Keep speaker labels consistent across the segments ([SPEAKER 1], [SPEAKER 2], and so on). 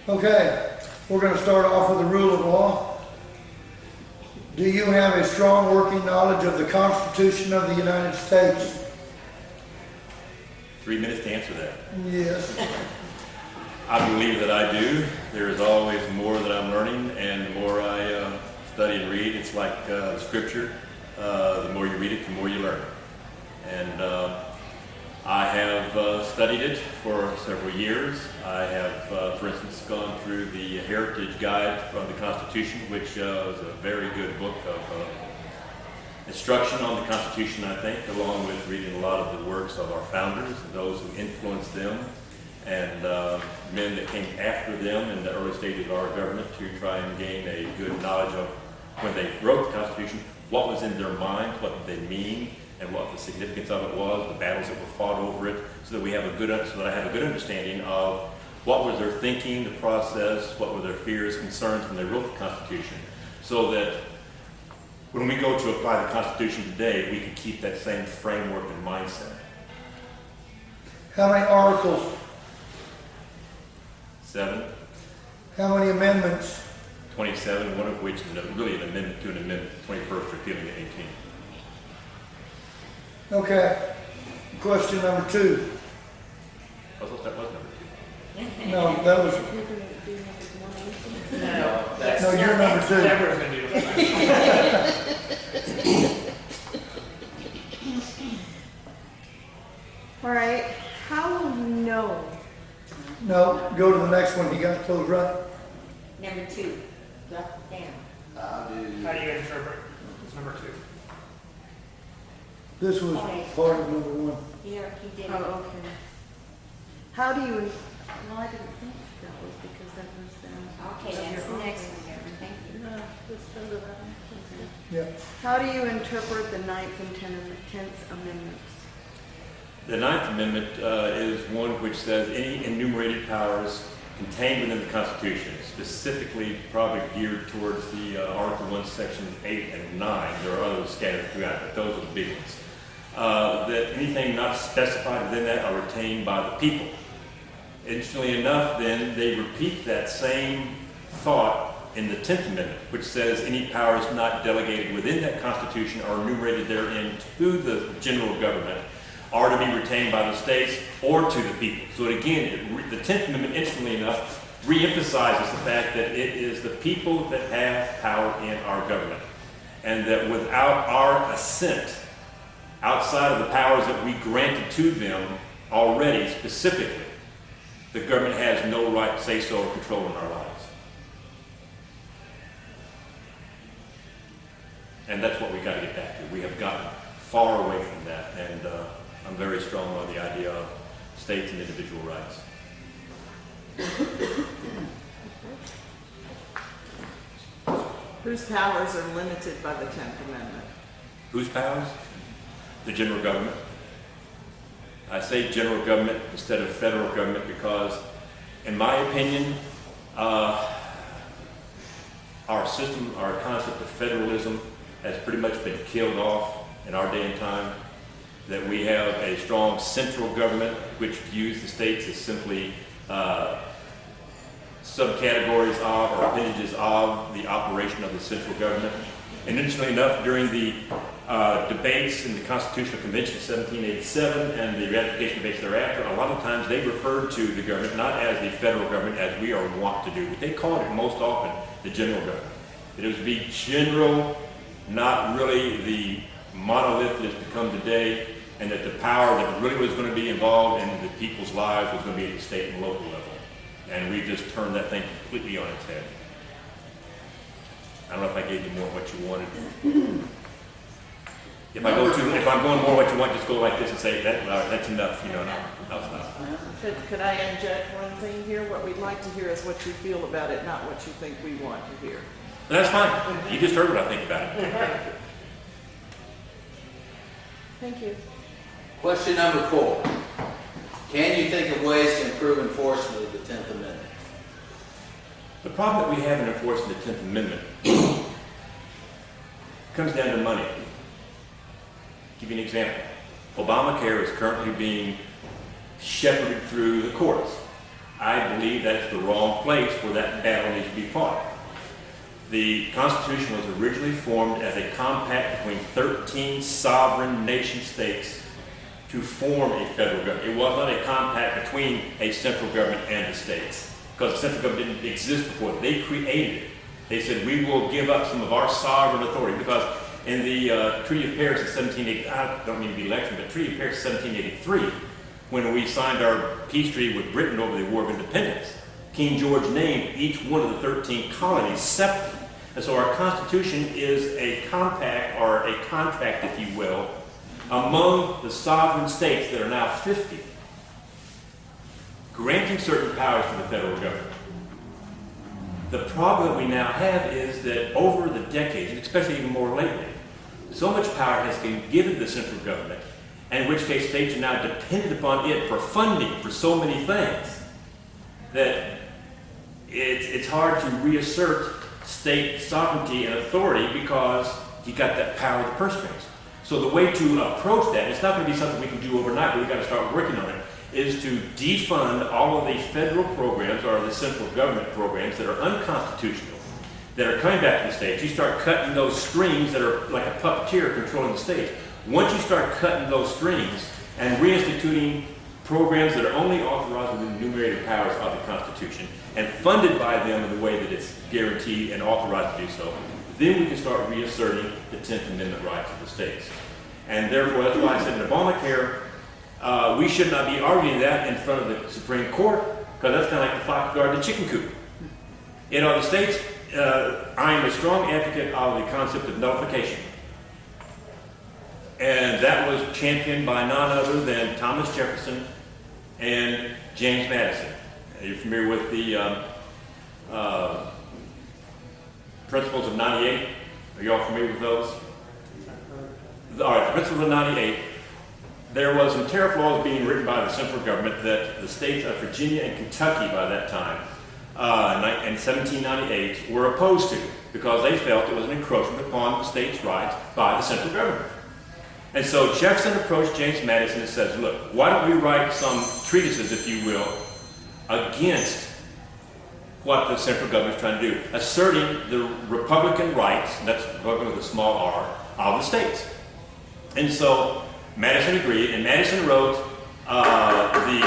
[SPEAKER 1] Okay, we're going to start off with the rule of law. Do you have a strong working knowledge of the Constitution of the United States?
[SPEAKER 2] 3 minutes to answer that.
[SPEAKER 1] Yes.
[SPEAKER 2] I believe that I do. There is always more that I'm learning, and the more I study and read, it's like scripture. The more you read it, the more you learn. And I have studied it for several years. I have, for instance, gone through the Heritage Guide from the Constitution, which is a very good book of instruction on the Constitution, I think, along with reading a lot of the works of our founders and those who influenced them, and men that came after them in the early stages of our government to try and gain a good knowledge of, when they wrote the Constitution, what was in their minds, what did they mean, and what the significance of it was, the battles that were fought over it, so that I have a good understanding of what was their thinking, the process, what were their fears, concerns when they wrote the Constitution, so that when we go to apply the Constitution today, we can keep that same framework and mindset.
[SPEAKER 1] How many articles?
[SPEAKER 2] 7.
[SPEAKER 1] How many amendments?
[SPEAKER 2] 27, one of which is really an amendment to an amendment, 21st repealing the 18th.
[SPEAKER 1] Okay. Question number 2.
[SPEAKER 2] I thought that was number 2.
[SPEAKER 1] No, that was. No, you're number 2.
[SPEAKER 3] Deborah's going to do it.
[SPEAKER 4] All right. How will you know?
[SPEAKER 1] No, go to the next one. He got those right.
[SPEAKER 5] Number 2, drop it down.
[SPEAKER 3] How do you interpret? It's number 2.
[SPEAKER 1] This was part of number 1.
[SPEAKER 5] Here, he did it.
[SPEAKER 4] Oh, okay. How do you? Well, I didn't think that was because that was.
[SPEAKER 5] Okay, that's the next one, Deborah. Thank you.
[SPEAKER 4] No, just go to that.
[SPEAKER 1] Yeah.
[SPEAKER 4] How do you interpret the 9th and 10th Amendments?
[SPEAKER 2] The 9th Amendment is one which says any enumerated powers contained within the Constitution, specifically probably geared towards the Article 1, Section 8 and 9. There are others scattered throughout, but those are the big ones. That anything not specified within that are retained by the people. Interestingly enough, then, they repeat that same thought in the 10th Amendment, which says any powers not delegated within that Constitution or enumerated therein to the general government are to be retained by the states or to the people. So again, the 10th Amendment, interestingly enough, reemphasizes the fact that it is the people that have power in our government, and that without our assent, outside of the powers that we granted to them already specifically, the government has no right to say so or control in our lives. And that's what we got to get back to. We have gotten far away from that, and I'm very strong on the idea of states and individual rights.
[SPEAKER 6] Whose powers are limited by the 10th Amendment?
[SPEAKER 2] Whose powers? The general government. I say general government instead of federal government because, in my opinion, our system, our concept of federalism has pretty much been killed off in our day and time. That we have a strong central government which views the states as simply subcategories of or appendages of the operation of the central government. And interestingly enough, during the debates in the Constitutional Convention of 1787 and the ratification debates thereafter, a lot of times they referred to the government not as the federal government as we are wont to do, but they called it most often the general government. It was to be general, not really the monolith that has become today, and that the power that really was going to be involved in the people's lives was going to be at the state and local level. And we just turned that thing completely on its head. I don't know if I gave you more what you wanted. If I'm going more what you want, just go like this and say that's enough, I'll stop.
[SPEAKER 6] Could I inject one thing here? What we'd like to hear is what you feel about it, not what you think we want to hear.
[SPEAKER 2] That's fine. You just heard what I think about it.
[SPEAKER 6] Thank you.
[SPEAKER 7] Question number 4. Can you think of ways to improve enforcement of the 10th Amendment?
[SPEAKER 2] The problem that we have in enforcing the 10th Amendment comes down to money. I'll give you an example. Obamacare is currently being shepherded through the courts. I believe that's the wrong place where that battle needs to be fought. The Constitution was originally formed as a compact between 13 sovereign nation states to form a federal government. It was not a compact between a central government and the states, because the central government didn't exist before. They created it. They said, we will give up some of our sovereign authority, because in the Treaty of Paris in 1780, I don't mean to be lecturing, but Treaty of Paris 1783, when we signed our peace treaty with Britain over the War of Independence, King George named each one of the 13 colonies separately. And so our Constitution is a compact, or a contract, if you will, among the sovereign states that are now 50, granting certain powers to the federal government. The problem that we now have is that over the decades, and especially even more lately, so much power has been given to the central government, and in which case states are now dependent upon it for funding for so many things, that it's hard to reassert state sovereignty and authority because you got that power of the purse strings. So the way to approach that, it's not going to be something we can do overnight, but we've got to start working on it, is to defund all of the federal programs or the central government programs that are unconstitutional, that are coming back to the states. You start cutting those strings that are like a puppeteer controlling the states. Once you start cutting those strings and reinstituting programs that are only authorized within the enumerated powers of the Constitution and funded by them in the way that it's guaranteed and authorized to do so, then we can start reasserting the 10th Amendment rights of the states. And therefore, that's why I said in Obamacare, we should not be arguing that in front of the Supreme Court, because that's kind of like the fox guarding the chicken coop. In other states, I am a strong advocate of the concept of nullification. And that was championed by none other than Thomas Jefferson and James Madison. Are you familiar with the Principles of 98? Are you all familiar with those? All right, the Principles of 98. There was some tariff laws being written by the central government that the states of Virginia and Kentucky by that time, in 1798, were opposed to, because they felt it was an encroachment upon the states' rights by the central government. And so Jefferson approached James Madison and says, look, why don't we write some treatises, if you will, against what the central government is trying to do, asserting the Republican rights, and that's Republican with a small r, of the states. And so Madison agreed, and Madison wrote the...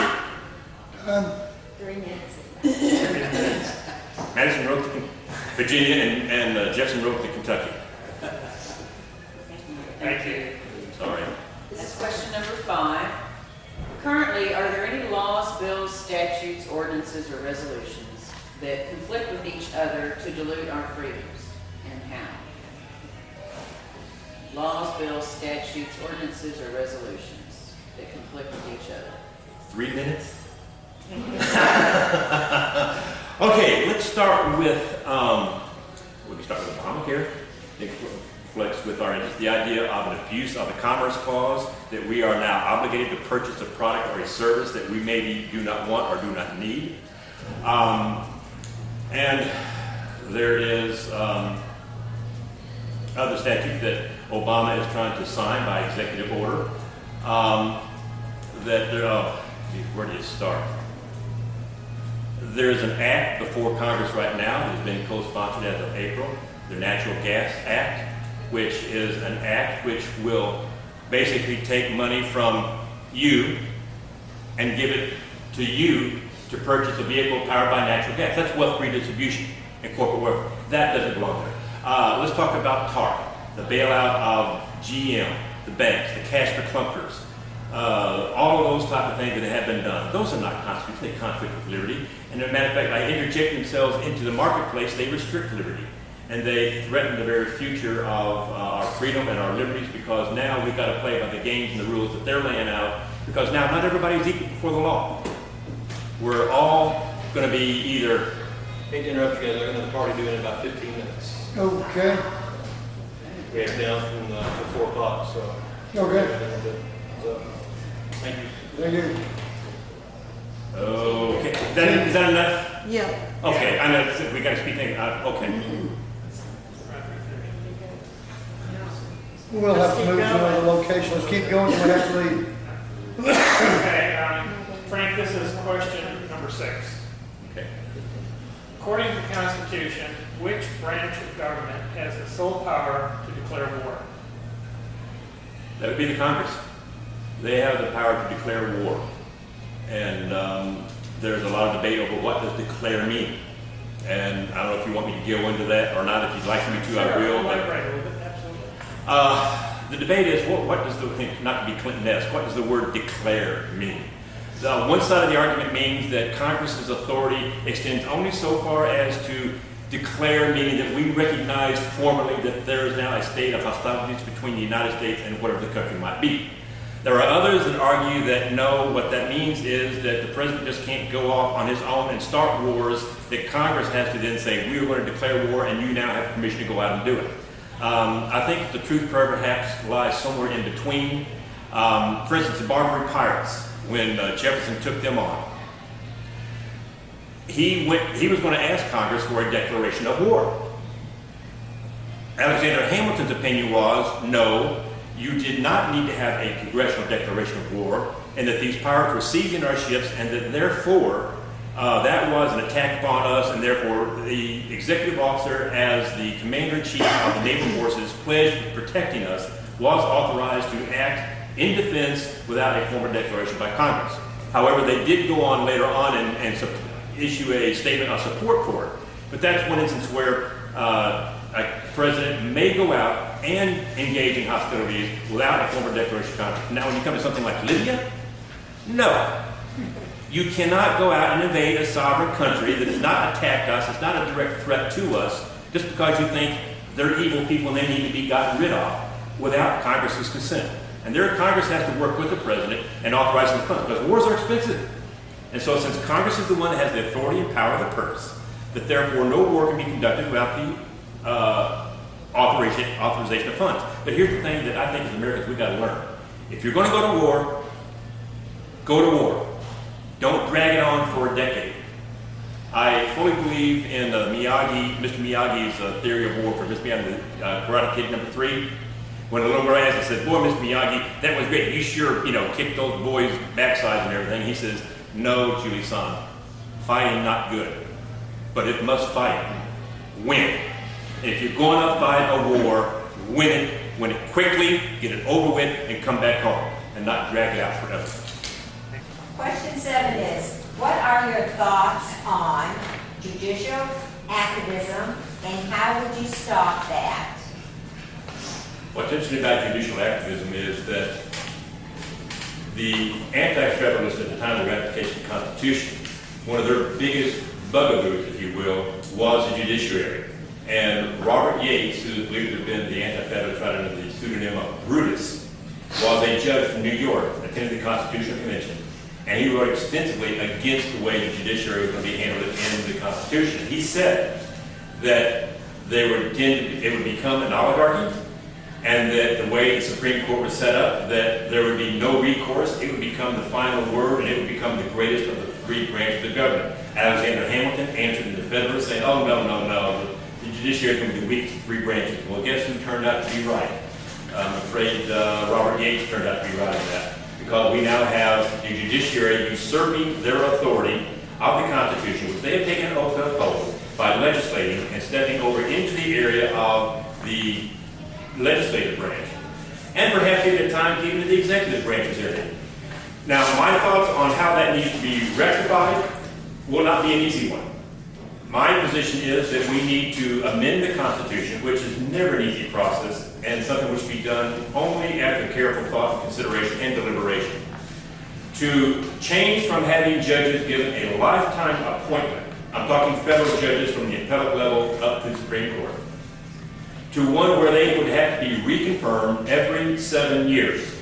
[SPEAKER 5] 3 minutes.
[SPEAKER 2] Madison wrote the Virginia, and Jefferson wrote the Kentucky.
[SPEAKER 3] Thank you.
[SPEAKER 2] Sorry.
[SPEAKER 8] This is question number 5. Currently, are there any laws, bills, statutes, ordinances, or resolutions that conflict with each other to dilute our freedoms, and how? Laws, bills, statutes, ordinances, or resolutions that conflict with each other.
[SPEAKER 2] 3 minutes? Okay, let's start with, we can start with Obamacare. It conflicts with our interest. The idea of an abuse of the Commerce Clause, that we are now obligated to purchase a product or a service that we maybe do not want or do not need. And there is other statutes that Obama is trying to sign by executive order. Where do you start? There's an act before Congress right now that has been co-sponsored as of April, the Natural Gas Act, which is an act which will basically take money from you and give it to you to purchase a vehicle powered by natural gas. That's wealth redistribution and corporate welfare. That doesn't belong there. Let's talk about TARP, the bailout of GM, the banks, the cash for clunkers, all of those type of things that have been done. Those are not constitutional. They conflict with liberty. And as a matter of fact, by interjecting themselves into the marketplace, they restrict liberty. And they threaten the very future of our freedom and our liberties, because now we've got to play by the games and the rules that they're laying out, because now not everybody is equal before the law. We're all going to be either...
[SPEAKER 9] Hate to interrupt you guys, I'm going to the party due in about 15 minutes.
[SPEAKER 1] Okay,
[SPEAKER 9] We have down from 4 o'clock, so...
[SPEAKER 1] okay,
[SPEAKER 9] So, thank you.
[SPEAKER 1] thank you.
[SPEAKER 2] Okay, is that enough?
[SPEAKER 4] Yeah.
[SPEAKER 2] Okay, I know we got to speak. Okay.
[SPEAKER 1] We'll have to move to another location. Let's keep going, we'll have to leave.
[SPEAKER 3] Okay, Frank, this is question number 6. According to the Constitution, which branch of government has the sole power to declare war?
[SPEAKER 2] That would be the Congress. They have the power to declare war. And there's a lot of debate over what does declare mean. And I don't know if you want me to go into that or not. If you'd like me to, I will. But,
[SPEAKER 3] Right, a little bit, absolutely.
[SPEAKER 2] the debate is, what does the, not to be Clinton-esque, what does the word declare mean? One side of the argument means that Congress's authority extends only so far as to declare, meaning that we recognize formally that there is now a state of hostilities between the United States and whatever the country might be. There are others that argue that no, what that means is that the president just can't go off on his own and start wars, that Congress has to then say, we are going to declare war and you now have permission to go out and do it. I think the truth perhaps lies somewhere in between. For instance, the Barbary Pirates, when Jefferson took them on, he was going to ask Congress for a declaration of war. Alexander Hamilton's opinion was, no, you did not need to have a congressional declaration of war, and that these pirates were seizing our ships, and that therefore that was an attack upon us, and therefore the executive officer, as the commander-in-chief of the naval forces pledged with protecting us, was authorized to act in defense without a formal declaration by Congress. However, they did go on later on and issue a statement of support for it. But that's one instance where a president may go out and engage in hostilities without a formal declaration of Congress. Now, when you come to something like Libya, no. You cannot go out and invade a sovereign country that has not attacked us, it's not a direct threat to us, just because you think they're evil people and they need to be gotten rid of without Congress's consent. And there, Congress has to work with the president and authorize the funds, because wars are expensive. And so since Congress is the one that has the authority and power of the purse, that therefore no war can be conducted without the authorization of funds. But here's the thing that I think as Americans we've got to learn. If you're going to go to war, go to war. Don't drag it on for a decade. I fully believe in Mr. Miyagi's theory of war for Mr. Miyagi, Karate Kid #3. When a little girl asked, I said, boy, Mr. Miyagi, that was great. You sure, kicked those boys' backsides and everything. He says, no, Julie-san, fighting not good. But if must fight, win. And if you're going to fight a war, win it quickly, get it over with, and come back home, and not drag it out forever.
[SPEAKER 5] Question 7 is, what are your thoughts on judicial activism and how would you stop that?
[SPEAKER 2] What's interesting about judicial activism is that the anti-federalists at the time of the ratification of the Constitution, one of their biggest bugaboos, if you will, was the judiciary. And Robert Yates, who is believed to have been the anti-federalist right under the pseudonym of Brutus, was a judge from New York, attended the Constitutional Convention, and he wrote extensively against the way the judiciary was going to be handled in the Constitution. He said that it would become an oligarchy, and that the way the Supreme Court was set up, that there would be no recourse, it would become the final word, and it would become the greatest of the three branches of government. Alexander Hamilton answered in the Federalist saying, oh, no, the judiciary is going to be the weakest of three branches. Well, guess who turned out to be right? I'm afraid Robert Yates turned out to be right on that, because we now have the judiciary usurping their authority of the Constitution, which they have taken an oath to uphold by legislating and stepping over into the area of the legislative branch, and perhaps even at times even the executive branches area. Now, my thoughts on how that needs to be rectified will not be an easy one. My position is that we need to amend the Constitution, which is never an easy process, and something which should be done only after careful thought, consideration, and deliberation. To change from having judges given a lifetime appointment, I'm talking federal judges from the appellate level up to the Supreme Court, to one where they would have to be reconfirmed every 7 years.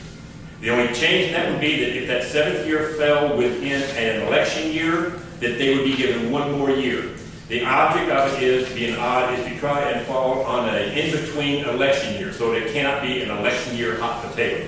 [SPEAKER 2] The only change in that would be that if that 7th year fell within an election year, that they would be given one more year. The object of it is to try and fall on an in-between election year, so that it cannot be an election year hot potato.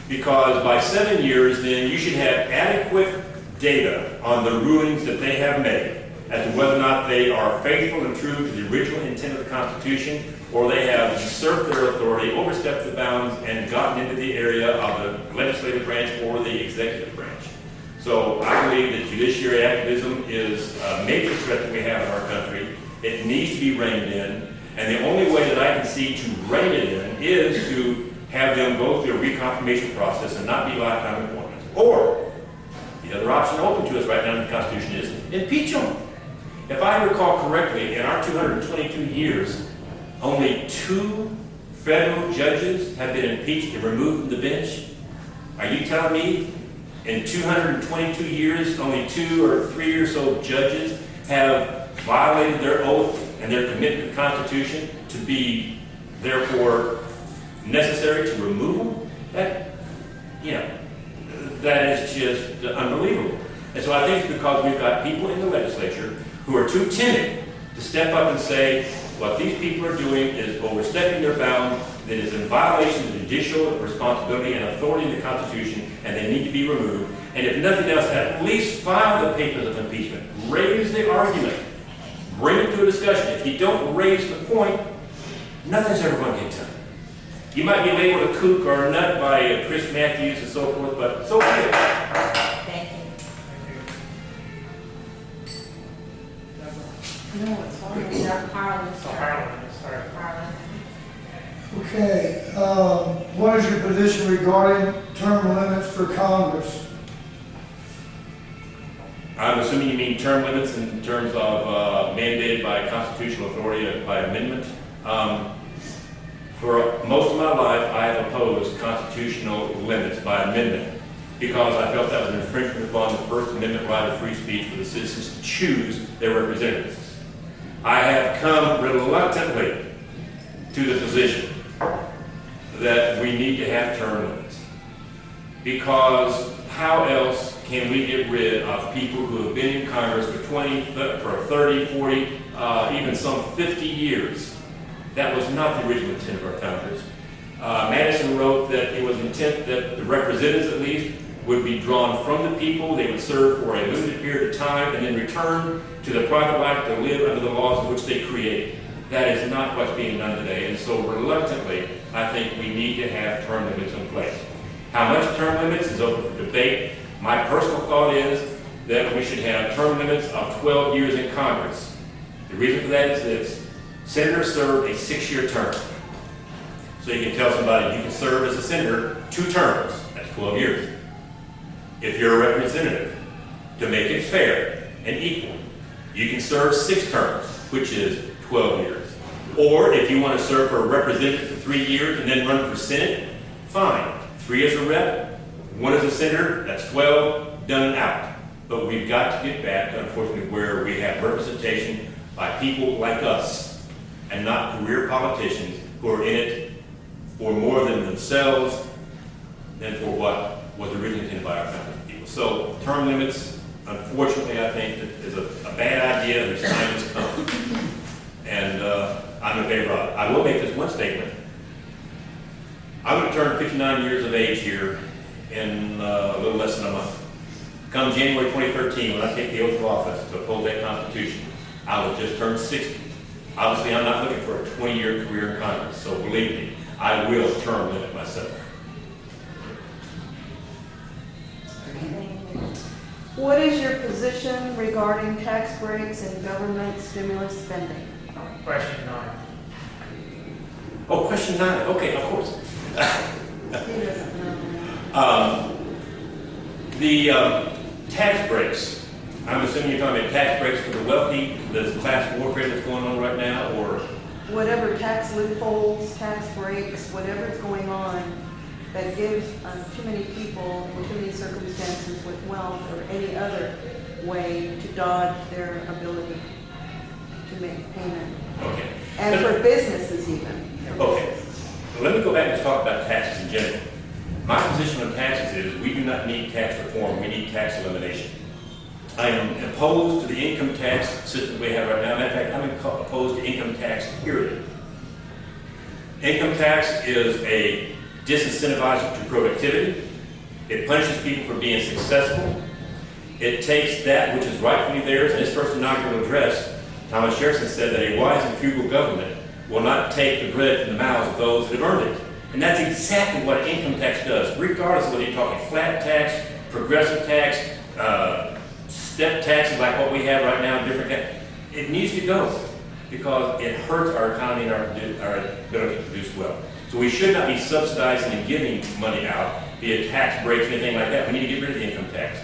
[SPEAKER 2] Because by 7 years, then you should have adequate data on the rulings that they have made as to whether or not they are faithful and true to the original intent of the Constitution, or they have usurped their authority, overstepped the bounds, and gotten into the area of the legislative branch or the executive branch. So I believe that judiciary activism is a major threat that we have in our country. It needs to be reined in, and the only way that I can see to rein it in is to have them go through a reconfirmation process and not be lifetime appointments. Or, the other option open to us right now in the Constitution is impeach them. If I recall correctly, in our 222 years, only 2 federal judges have been impeached and removed from the bench. Are you telling me in 222 years, only 2 or 3 or so judges have violated their oath and their commitment to the Constitution to be, therefore, necessary to remove them? That is just unbelievable. And so I think it's because we've got people in the legislature who are too timid to step up and say, what these people are doing is overstepping their bounds, that is in violation of judicial responsibility and authority in the Constitution, and they need to be removed. And if nothing else, at least file the papers of impeachment. Raise the argument. Bring it to a discussion. If you don't raise the point, nothing's ever going to get done. You might be labeled a kook or a nut by Chris Matthews and so forth, but so be it.
[SPEAKER 5] Thank you.
[SPEAKER 4] No, it's fine.
[SPEAKER 5] Harlan's turn.
[SPEAKER 3] Harlan, sorry.
[SPEAKER 5] Harlan.
[SPEAKER 1] Okay, what is your position regarding term limits for Congress?
[SPEAKER 2] I'm assuming you mean term limits in terms of mandated by constitutional authority by amendment. For most of my life, I have opposed constitutional limits by amendment because I felt that was an infringement upon the First Amendment right of free speech for the citizens to choose their representatives. I have come reluctantly to the position that we need to have term limits, because how else can we get rid of people who have been in Congress for 20, for 30, 40, even some 50 years? That was not the original intent of our Congress. Madison wrote that it was intent that the representatives, at least, would be drawn from the people. They would serve for a limited period of time and then return to the private life to live under the laws in which they created. That is not what's being done today, and so reluctantly, I think we need to have term limits in place. How much term limits is open for debate. My personal thought is that we should have term limits of 12 years in Congress. The reason for that is this: senators serve a 6-year term. So you can tell somebody you can serve as a senator 2 terms. That's 12 years. If you're a representative, to make it fair and equal, you can serve 6 terms, which is 12 years. Or if you want to serve for a representative for 3 years and then run for Senate, fine. 3 as a rep, 1 as a senator, that's 12, done and out. But we've got to get back, unfortunately, where we have representation by people like us and not career politicians who are in it for more than themselves than for what was originally intended by our founding people. So term limits, unfortunately, I think that is a bad idea. There's time has come. And I'm in favor of it. I will make this one statement. I'm going to turn 59 years of age here in a little less than a month. Come January 2013, when I take the oath of office to uphold that Constitution, I will just turn 60. Obviously, I'm not looking for a 20-year career in Congress, so believe me, I will term limit myself.
[SPEAKER 4] What is your position regarding tax breaks and government stimulus spending?
[SPEAKER 3] Question 9.
[SPEAKER 2] Oh, question 9. Okay, of course.
[SPEAKER 4] He doesn't know.
[SPEAKER 2] The tax breaks. I'm assuming you're talking about tax breaks for the wealthy, the class warfare that's going on right now, or?
[SPEAKER 4] Whatever tax loopholes, tax breaks, whatever's going on that gives too many people in too many circumstances with wealth or any other way to dodge their ability to make payment.
[SPEAKER 2] Okay.
[SPEAKER 4] And for businesses even.
[SPEAKER 2] Okay. Well, let me go back and talk about taxes in general. My position on taxes is we do not need tax reform, we need tax elimination. I am opposed to the income tax system we have right now. Matter of fact, I'm opposed to income tax, period. Income tax is a disincentivizer to productivity. It punishes people for being successful. It takes that which is rightfully theirs, and this first inaugural address, Thomas Jefferson said that a wise and frugal government will not take the bread from the mouths of those that have earned it. And that's exactly what income tax does, regardless of whether you're talking flat tax, progressive tax,
[SPEAKER 10] step taxes like what we have right now, it needs to go because it hurts our economy and our ability to produce wealth. So we should not be subsidizing and giving money out via tax breaks, anything like that. We need to get rid of the income tax.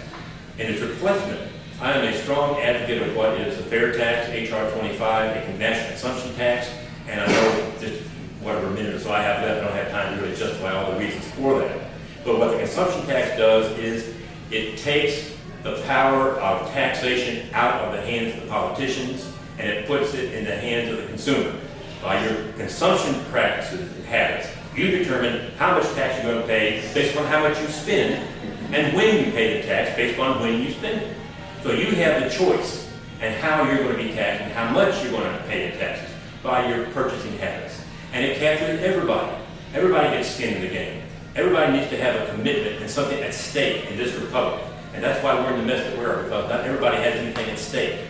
[SPEAKER 10] And its replacement, I am a strong advocate of what is a fair tax, HR 25, a national consumption tax, and I know just whatever minute or so I have left, I don't have time to really justify all the reasons for that. But what the consumption tax does is it takes the power of taxation out of the hands of the politicians and it puts it in the hands of the consumer. By your consumption practices and habits, you determine how much tax you're going to pay based on how much you spend and when you pay the tax based on when you spend it. So you have the choice and how you're going to be taxed and how much you're going to pay in taxes by your purchasing habits. And it captures everybody. Everybody gets skin in the game. Everybody needs to have a commitment and something at stake in this republic. And that's why we're in the mess that we are, because not everybody has anything at stake.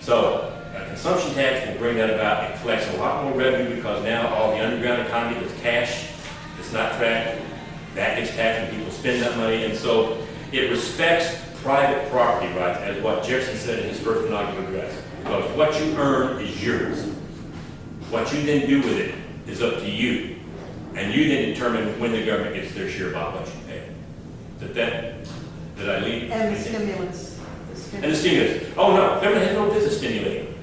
[SPEAKER 10] So a consumption tax will bring that about. It collects a lot more revenue because now all the underground economy that's cash, it's not tracked, that gets taxed and people spend that money. And so it respects private property rights, as what Jefferson said in his first inaugural address. Because what you earn is yours. What you then do with it is up to you. And you then determine when the government gets their share about what you pay. Did I leave?
[SPEAKER 4] And the stimulus.
[SPEAKER 10] And the stimulus. Oh no, government has no business stimulating.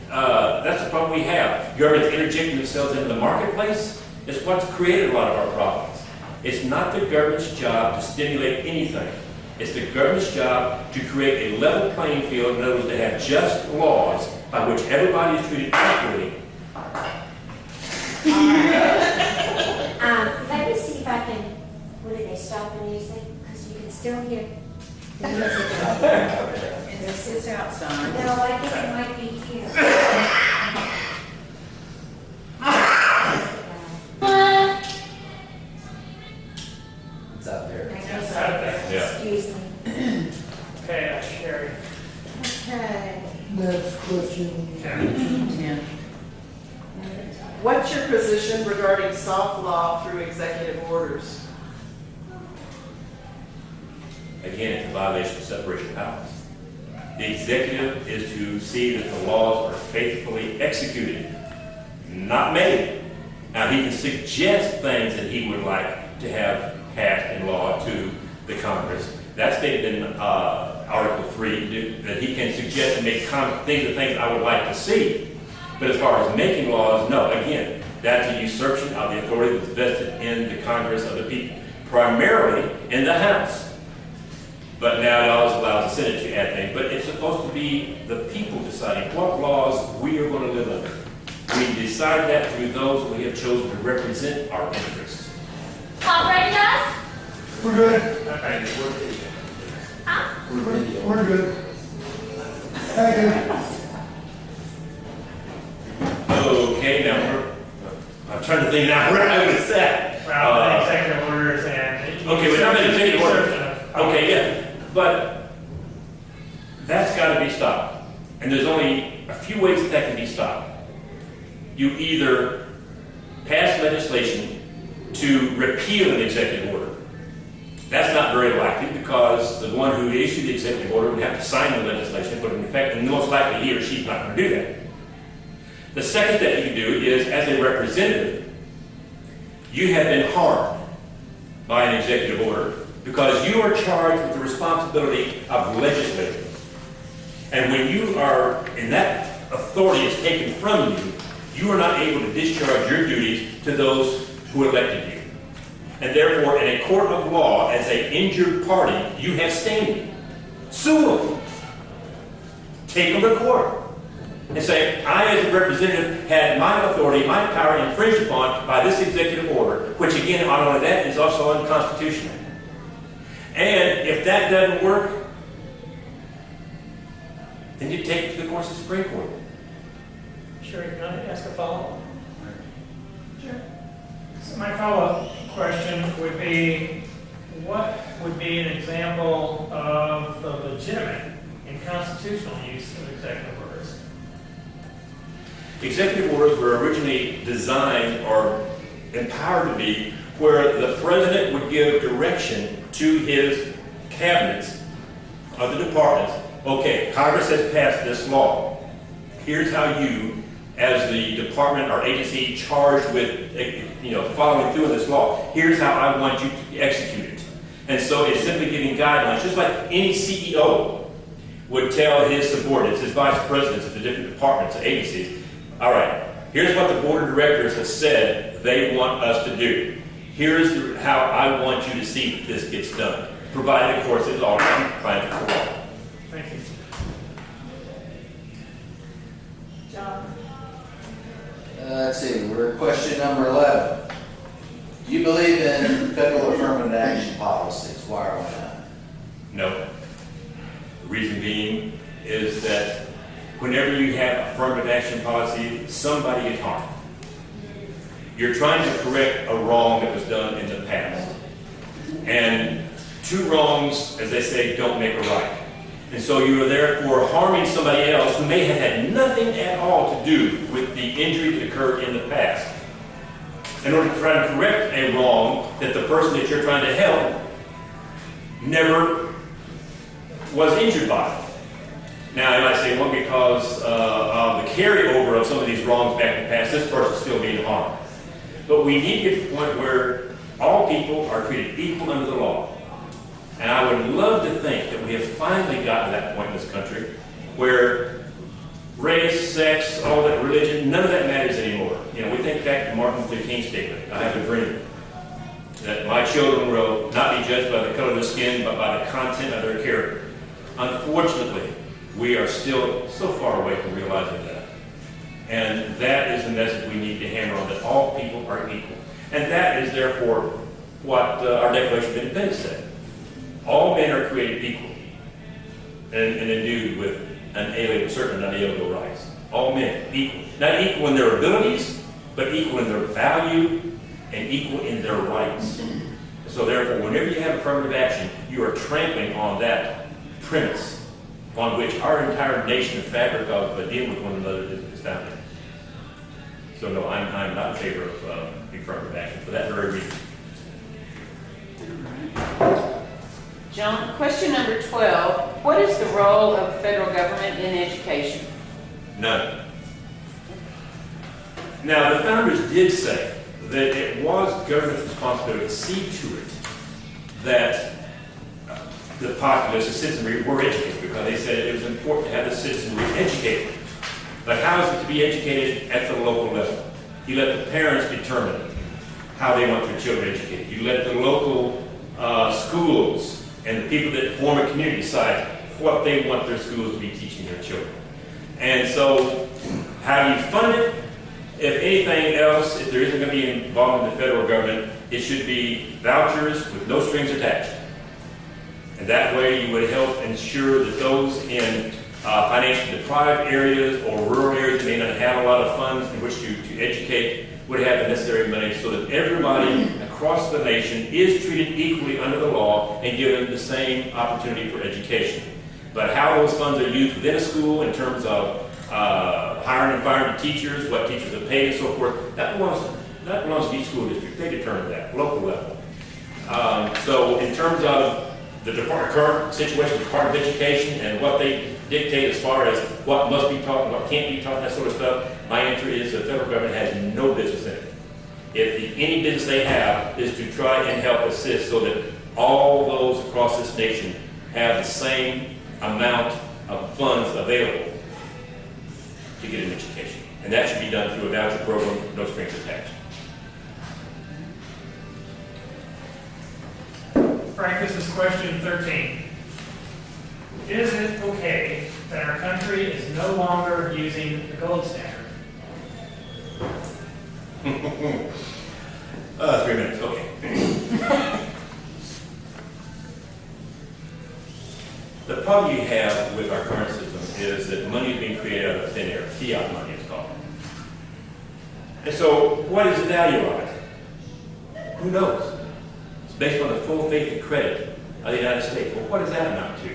[SPEAKER 10] That's the problem we have. Governments interjecting themselves into the marketplace is what's created a lot of our problems. It's not the government's job to stimulate anything. It's the government's job to create a level playing field, in other words, to have just laws by which everybody is treated equally.
[SPEAKER 5] Let me see if I can, what did they stop the music? Because you can still hear the music.
[SPEAKER 8] It's outside.
[SPEAKER 5] No, I think it might be here.
[SPEAKER 7] It's out there.
[SPEAKER 3] It's out there.
[SPEAKER 10] Yeah.
[SPEAKER 5] Excuse me.
[SPEAKER 3] Okay, Sherry.
[SPEAKER 4] Okay.
[SPEAKER 1] Next question.
[SPEAKER 8] 10.
[SPEAKER 6] What's your position regarding soft law through executive orders?
[SPEAKER 10] Again, it's a violation of separation of powers. The executive is to see that the laws are faithfully executed, not made. Now, he can suggest things that he would like to have passed in law to the Congress. That's stated in Article 3, that he can suggest and make things I would like to see. But as far as making laws, no. Again, that's a usurpation of the authority that's vested in the Congress of the people, primarily in the House. But now it always allows the Senate to add things. But it's supposed to be the people deciding what laws we are going to live under. We decide that through those we have chosen to represent our interests.
[SPEAKER 11] Operating us?
[SPEAKER 1] We're good.
[SPEAKER 11] Huh?
[SPEAKER 1] We're good. Thank you.
[SPEAKER 10] Okay, now I'm trying to think now where I was at.
[SPEAKER 3] Well, executive orders and.
[SPEAKER 10] Okay, but I'm in executive order.
[SPEAKER 3] Usurpation of-
[SPEAKER 10] Okay, yeah, but that's got to be stopped. And there's only a few ways that can be stopped. You either pass legislation to repeal an executive order. That's not very likely because the one who issued the executive order would have to sign the legislation, but in effect, and most likely he or she's not going to do that. The second step you can do is, as a representative, you have been harmed by an executive order because you are charged with the responsibility of legislating. And when you are, and that authority is taken from you, you are not able to discharge your duties to those who elected you. And therefore, in a court of law, as an injured party, you have standing. Sue them. Take them to court. And say, I as a representative had my authority, my power infringed upon by this executive order, which again, not only that, is also unconstitutional. And if that doesn't work, then you take it to the courts of the Supreme Court.
[SPEAKER 3] Sure, can I ask a follow-up? Sure. So my follow-up question would be, what would be an example of the legitimate and constitutional use of executive orders?
[SPEAKER 10] Executive orders were originally designed or empowered to be where the president would give direction to his cabinets of the departments, okay, Congress has passed this law. Here's how you, as the department or agency charged with, following through this law, here's how I want you to execute it. And so it's simply giving guidelines, just like any CEO would tell his subordinates, his vice presidents of the different departments and agencies, all right, here's what the board of directors has said they want us to do. Here's how I want you to see that this gets done, provided, of course, it's all compliant with the law.
[SPEAKER 3] Thank you.
[SPEAKER 6] John?
[SPEAKER 7] Let's see, we're at question number 11. Do you believe in federal affirmative action policies? Why or why not?
[SPEAKER 10] No. The reason being is that whenever you have affirmative action policy, somebody gets harmed. You're trying to correct a wrong that was done in the past. And two wrongs, as they say, don't make a right. And so you are therefore harming somebody else who may have had nothing at all to do with the injury that occurred in the past. In order to try to correct a wrong that the person that you're trying to help never was injured by. Now, you might say, well, because of the carryover of some of these wrongs back in the past, this person's still being harmed. But we need to get to the point where all people are treated equal under the law. And I would love to think that we have finally gotten to that point in this country where race, sex, all that, religion, none of that matters anymore. We think back to Martin Luther King's statement, I have a dream, that my children will not be judged by the color of their skin, but by the content of their character. Unfortunately, we are still so far away from realizing that. And that is the message we need to hammer on, that all people are equal. And that is therefore what our Declaration of Independence said. All men are created equal and endued with certain unalienable rights. All men equal. Not equal in their abilities, but equal in their value and equal in their rights. So therefore, whenever you have affirmative action, you are trampling on that premise on which our entire nation and fabric of dealing with one another is founded. So no, I'm not in favor of affirmative action for that very reason.
[SPEAKER 8] John, question number 12. What is the role of the federal government in education?
[SPEAKER 10] None. Now, the founders did say that it was government's responsibility to see to it that the populace, the citizenry, were educated, because they said it was important to have the citizenry educated. But how is it to be educated at the local level? You let the parents determine how they want their children educated. You let the local schools and the people that form a community decide what they want their schools to be teaching their children. And so, how do you fund it? If anything else, if there isn't going to be involved in the federal government, it should be vouchers with no strings attached. And that way you would help ensure that those in financially deprived areas or rural areas that may not have a lot of funds in which to educate would have the necessary money, so that everybody across the nation is treated equally under the law and given the same opportunity for education. But how those funds are used within a school in terms of hiring and firing teachers, what teachers are paid and so forth, that belongs to each school district. They determine that, local level. So in terms of the current situation of the Department of Education and what they dictate as far as what must be taught and what can't be taught, that sort of stuff, my answer is the federal government has no business in it. If any business they have is to try and help assist so that all those across this nation have the same amount of funds available to get an education. And that should be done through a voucher program, no strings attached.
[SPEAKER 3] Frank, this is question 13. Is it okay that our country is no longer using the gold standard?
[SPEAKER 10] 3 minutes, okay. The problem you have with our current system is that money is being created out of thin air. Fiat money is called. And so, what is the value of it? Who knows? It's based on the full faith and credit of the United States. Well, what does that amount to?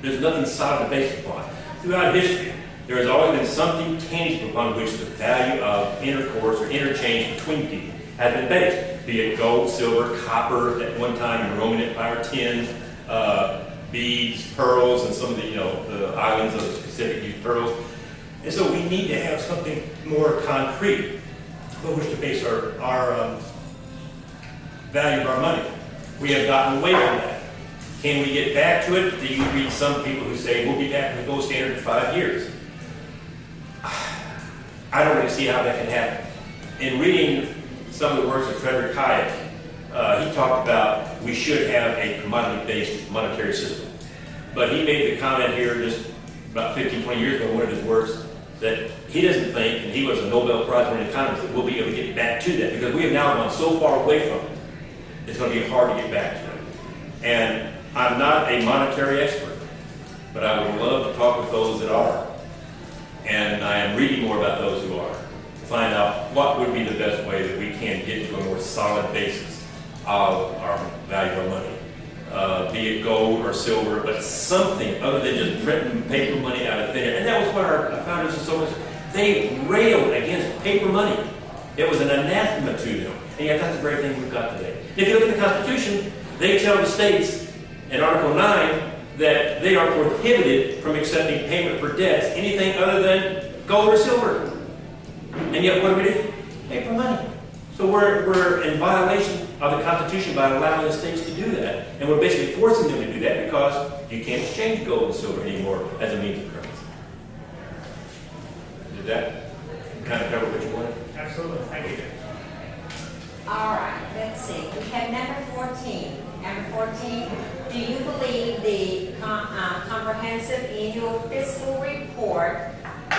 [SPEAKER 10] There's nothing solid to base it upon. Throughout history, there has always been something tangible upon which the value of intercourse or interchange between people has been based. Be it gold, silver, copper, at one time in the Roman Empire, tin, beads, pearls, and some of the, the islands of the Pacific use pearls. And so we need to have something more concrete on which to base our value of our money. We have gotten away from that. Can we get back to it? Do you read some people who say we'll be back to the gold standard in 5 years? I don't really see how that can happen. In reading some of the works of Frederick Hayek, he talked about we should have a commodity-based monetary system. But he made the comment here just about 15, 20 years ago in one of his works that he doesn't think, and he was a Nobel Prize-winning economist, that we'll be able to get back to that because we have now gone so far away from it, it's going to be hard to get back to it. And I'm not a monetary expert, but I would love to talk with those that are. And I am reading more about those who are to find out what would be the best way that we can get to a more solid basis of our value of our money, be it gold or silver, but something other than just printing paper money out of thin air. And that was what our founders and so on, they railed against paper money. It was an anathema to them. And yet that's the very thing we've got today. If you look at the Constitution, they tell the states in Article 9 that they are prohibited from accepting payment for debts, anything other than gold or silver. And yet what do? Paper money. So we're in violation of the Constitution by allowing the states to do that. And we're basically forcing them to do that because you can't exchange gold and silver anymore as a means of currency. Did that kind of cover what you wanted?
[SPEAKER 3] Absolutely. Thank you.
[SPEAKER 5] All right, let's see. We have number 14. Number 14, do you believe the comprehensive annual fiscal report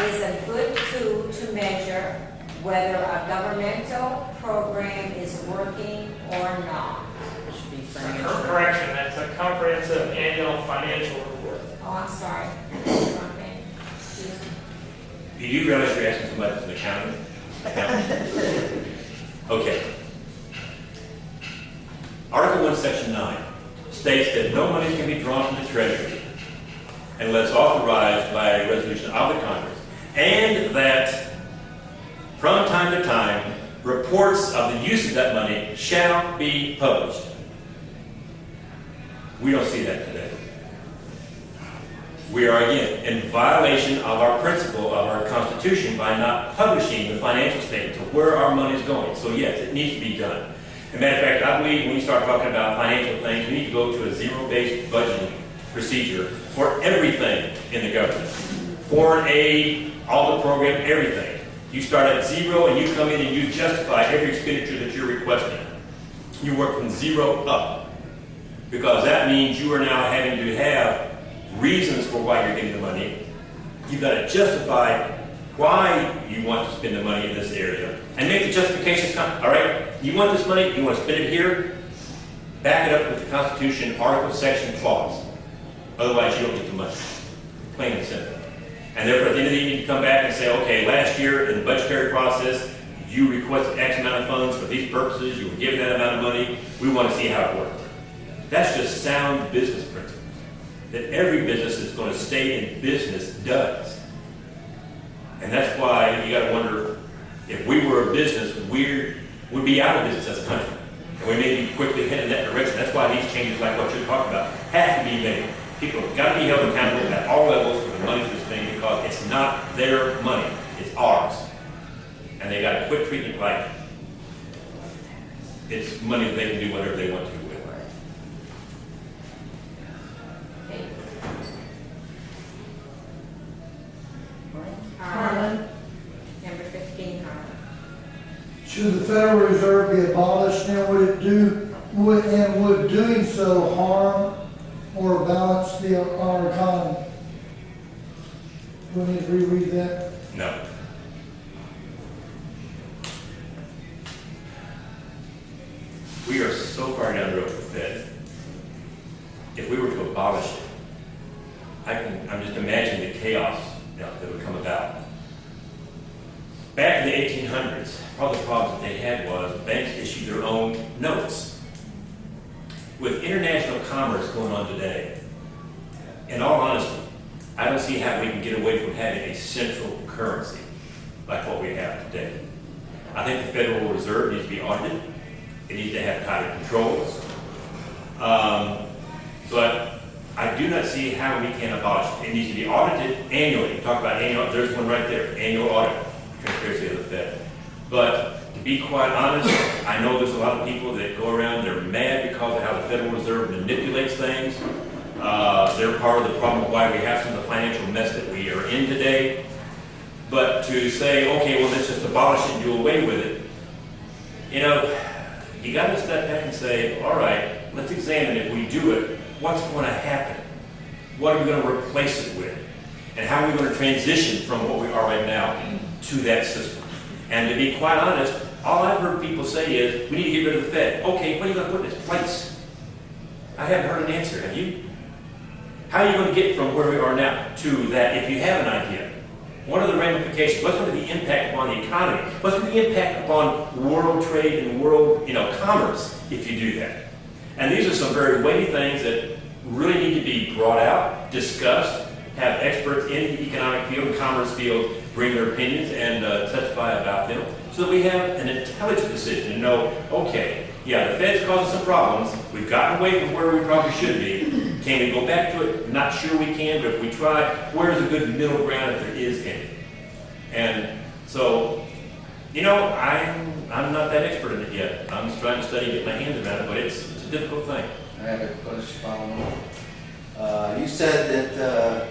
[SPEAKER 5] is a good tool to measure whether a governmental program is working or not?
[SPEAKER 8] It should be financial.
[SPEAKER 3] Correction, that's a comprehensive annual financial report.
[SPEAKER 5] Oh, I'm sorry.
[SPEAKER 10] Do you realize you're asking somebody that's an accountant? Okay. Article 1, Section 9 states that no money can be drawn from the Treasury unless authorized by a resolution of the Congress, and that from time to time, reports of the use of that money shall be published. We don't see that today. We are, again, in violation of our principle of our Constitution by not publishing the financial statements of where our money is going. So yes, it needs to be done. As a matter of fact, I believe when we start talking about financial things, we need to go to a zero-based budgeting procedure for everything in the government. Foreign aid, all the program, everything. You start at zero and you come in and you justify every expenditure that you're requesting. You work from zero up. Because that means you are now having to have reasons for why you're getting the money. You've got to justify why you want to spend the money in this area and make the justifications come. All right, you want this money, you want to spend it here, back it up with the Constitution, article, section, clause. Otherwise, you don't get the money. Plain and simple. And therefore, at the end of the year, you need to come back and say, okay, last year in the budgetary process, you requested X amount of funds for these purposes, you were given that amount of money, we want to see how it worked. That's just sound business principles that every business that's going to stay in business does. And that's why you got to wonder, if we were a business, we would be out of business as a country. And we may be quickly heading in that direction. That's why these changes, like what you're talking about, have to be made. People have got to be held accountable at all levels for the money for this thing because it's not their money, it's ours. And they got to quit treating it like it's money that they can do whatever they want to with.
[SPEAKER 5] Harlan. Number 15, Harlan.
[SPEAKER 1] Should the Federal Reserve be abolished, and would doing so harm or balance our economy? Do we need to reread that?
[SPEAKER 10] No. We are so far down the road with the Fed. If we were to abolish it, I'm just imagining the chaos that would come about. Back in the 1800s, part of the problems that they had was banks issued their own notes. With international commerce going on today, in all honesty, I don't see how we can get away from having a central currency like what we have today. I think the Federal Reserve needs to be audited. It needs to have tighter controls. But I do not see how we can abolish it. It needs to be audited annually. You talk about annual, there's one right there, annual audit, transparency of the Fed. But to be quite honest, I know there's a lot of people that go around, they're mad because of how the Federal Reserve manipulates things. They're part of the problem why we have some of the financial mess that we are in today. But to say, okay, well, let's just abolish it and do away with it, you know, you got to step back and say, all right, let's examine if we do it, what's going to happen? What are we going to replace it with? And how are we going to transition from what we are right now to that system? And to be quite honest, all I've heard people say is, we need to get rid of the Fed. Okay, what are you going to put in its place? I haven't heard an answer, have you? How are you going to get from where we are now to that if you have an idea? What are the ramifications? What's going to be the impact upon the economy? What's going to be the impact upon world trade and world, commerce if you do that? And these are some very weighty things that really need to be brought out, discussed, have experts in the economic field and commerce field bring their opinions and testify about them so that we have an intelligent decision and know, okay, yeah, the Fed's causing some problems. We've gotten away from where we probably should be. Can we go back to it? Not sure we can, but if we try, where's a good middle ground if there is any? And so, I'm not that expert in it yet. I'm just trying to study and get my hands around it, but it's a difficult thing.
[SPEAKER 7] I have a question following up. You said that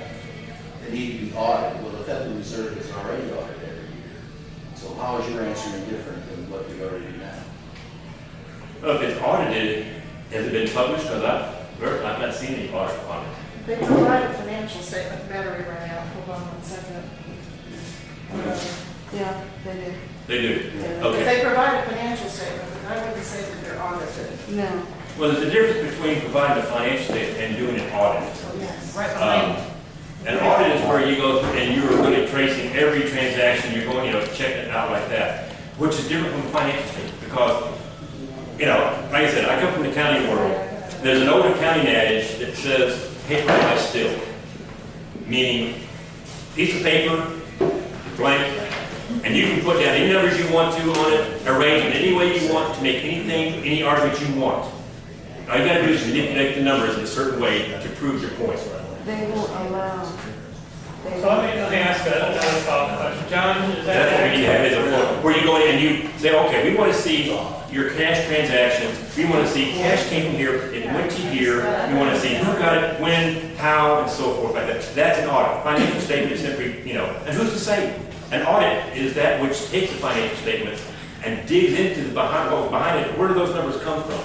[SPEAKER 7] they need to be audited. Well, the Federal Reserve is already audited every year. So how is your answer any different than what we already do now?
[SPEAKER 10] Well, if it's audited, has it been published? Because I've not seen any audit on it.
[SPEAKER 6] They provide a financial statement. Battery ran out. Hold on 1 second.
[SPEAKER 4] Yeah, they do.
[SPEAKER 10] They do?
[SPEAKER 4] Yeah.
[SPEAKER 10] Okay.
[SPEAKER 6] If they provide a financial statement, then I wouldn't say that they're audited.
[SPEAKER 4] No.
[SPEAKER 10] Well, there's a difference between providing a financial statement and doing an audit.
[SPEAKER 6] Yes.
[SPEAKER 8] Right behind.
[SPEAKER 10] An audit is where you go through and you're really tracing every transaction, you're going, checking it out like that, which is different from a financial statement because, like I said, I come from the accounting world. There's an old accounting adage that says, paper lies still, meaning piece of paper, blank, and you can put down any numbers you want to on it, arrange it any way you want to make any argument you want. All you got to do is manipulate the numbers in a certain way to prove your point.
[SPEAKER 4] They will allow.
[SPEAKER 3] So let me ask another follow-up question. John, is
[SPEAKER 10] That's what we need to have, is
[SPEAKER 3] that
[SPEAKER 10] a where you go in and you say, okay, we want to see your cash transactions. We want to see cash came from here, it went to here. We want to see who got it, when, how, and so forth like that. That's an audit. Financial statement is simply, and who's to say? An audit is that which takes the financial statement and digs into what was behind it. Where do those numbers come from?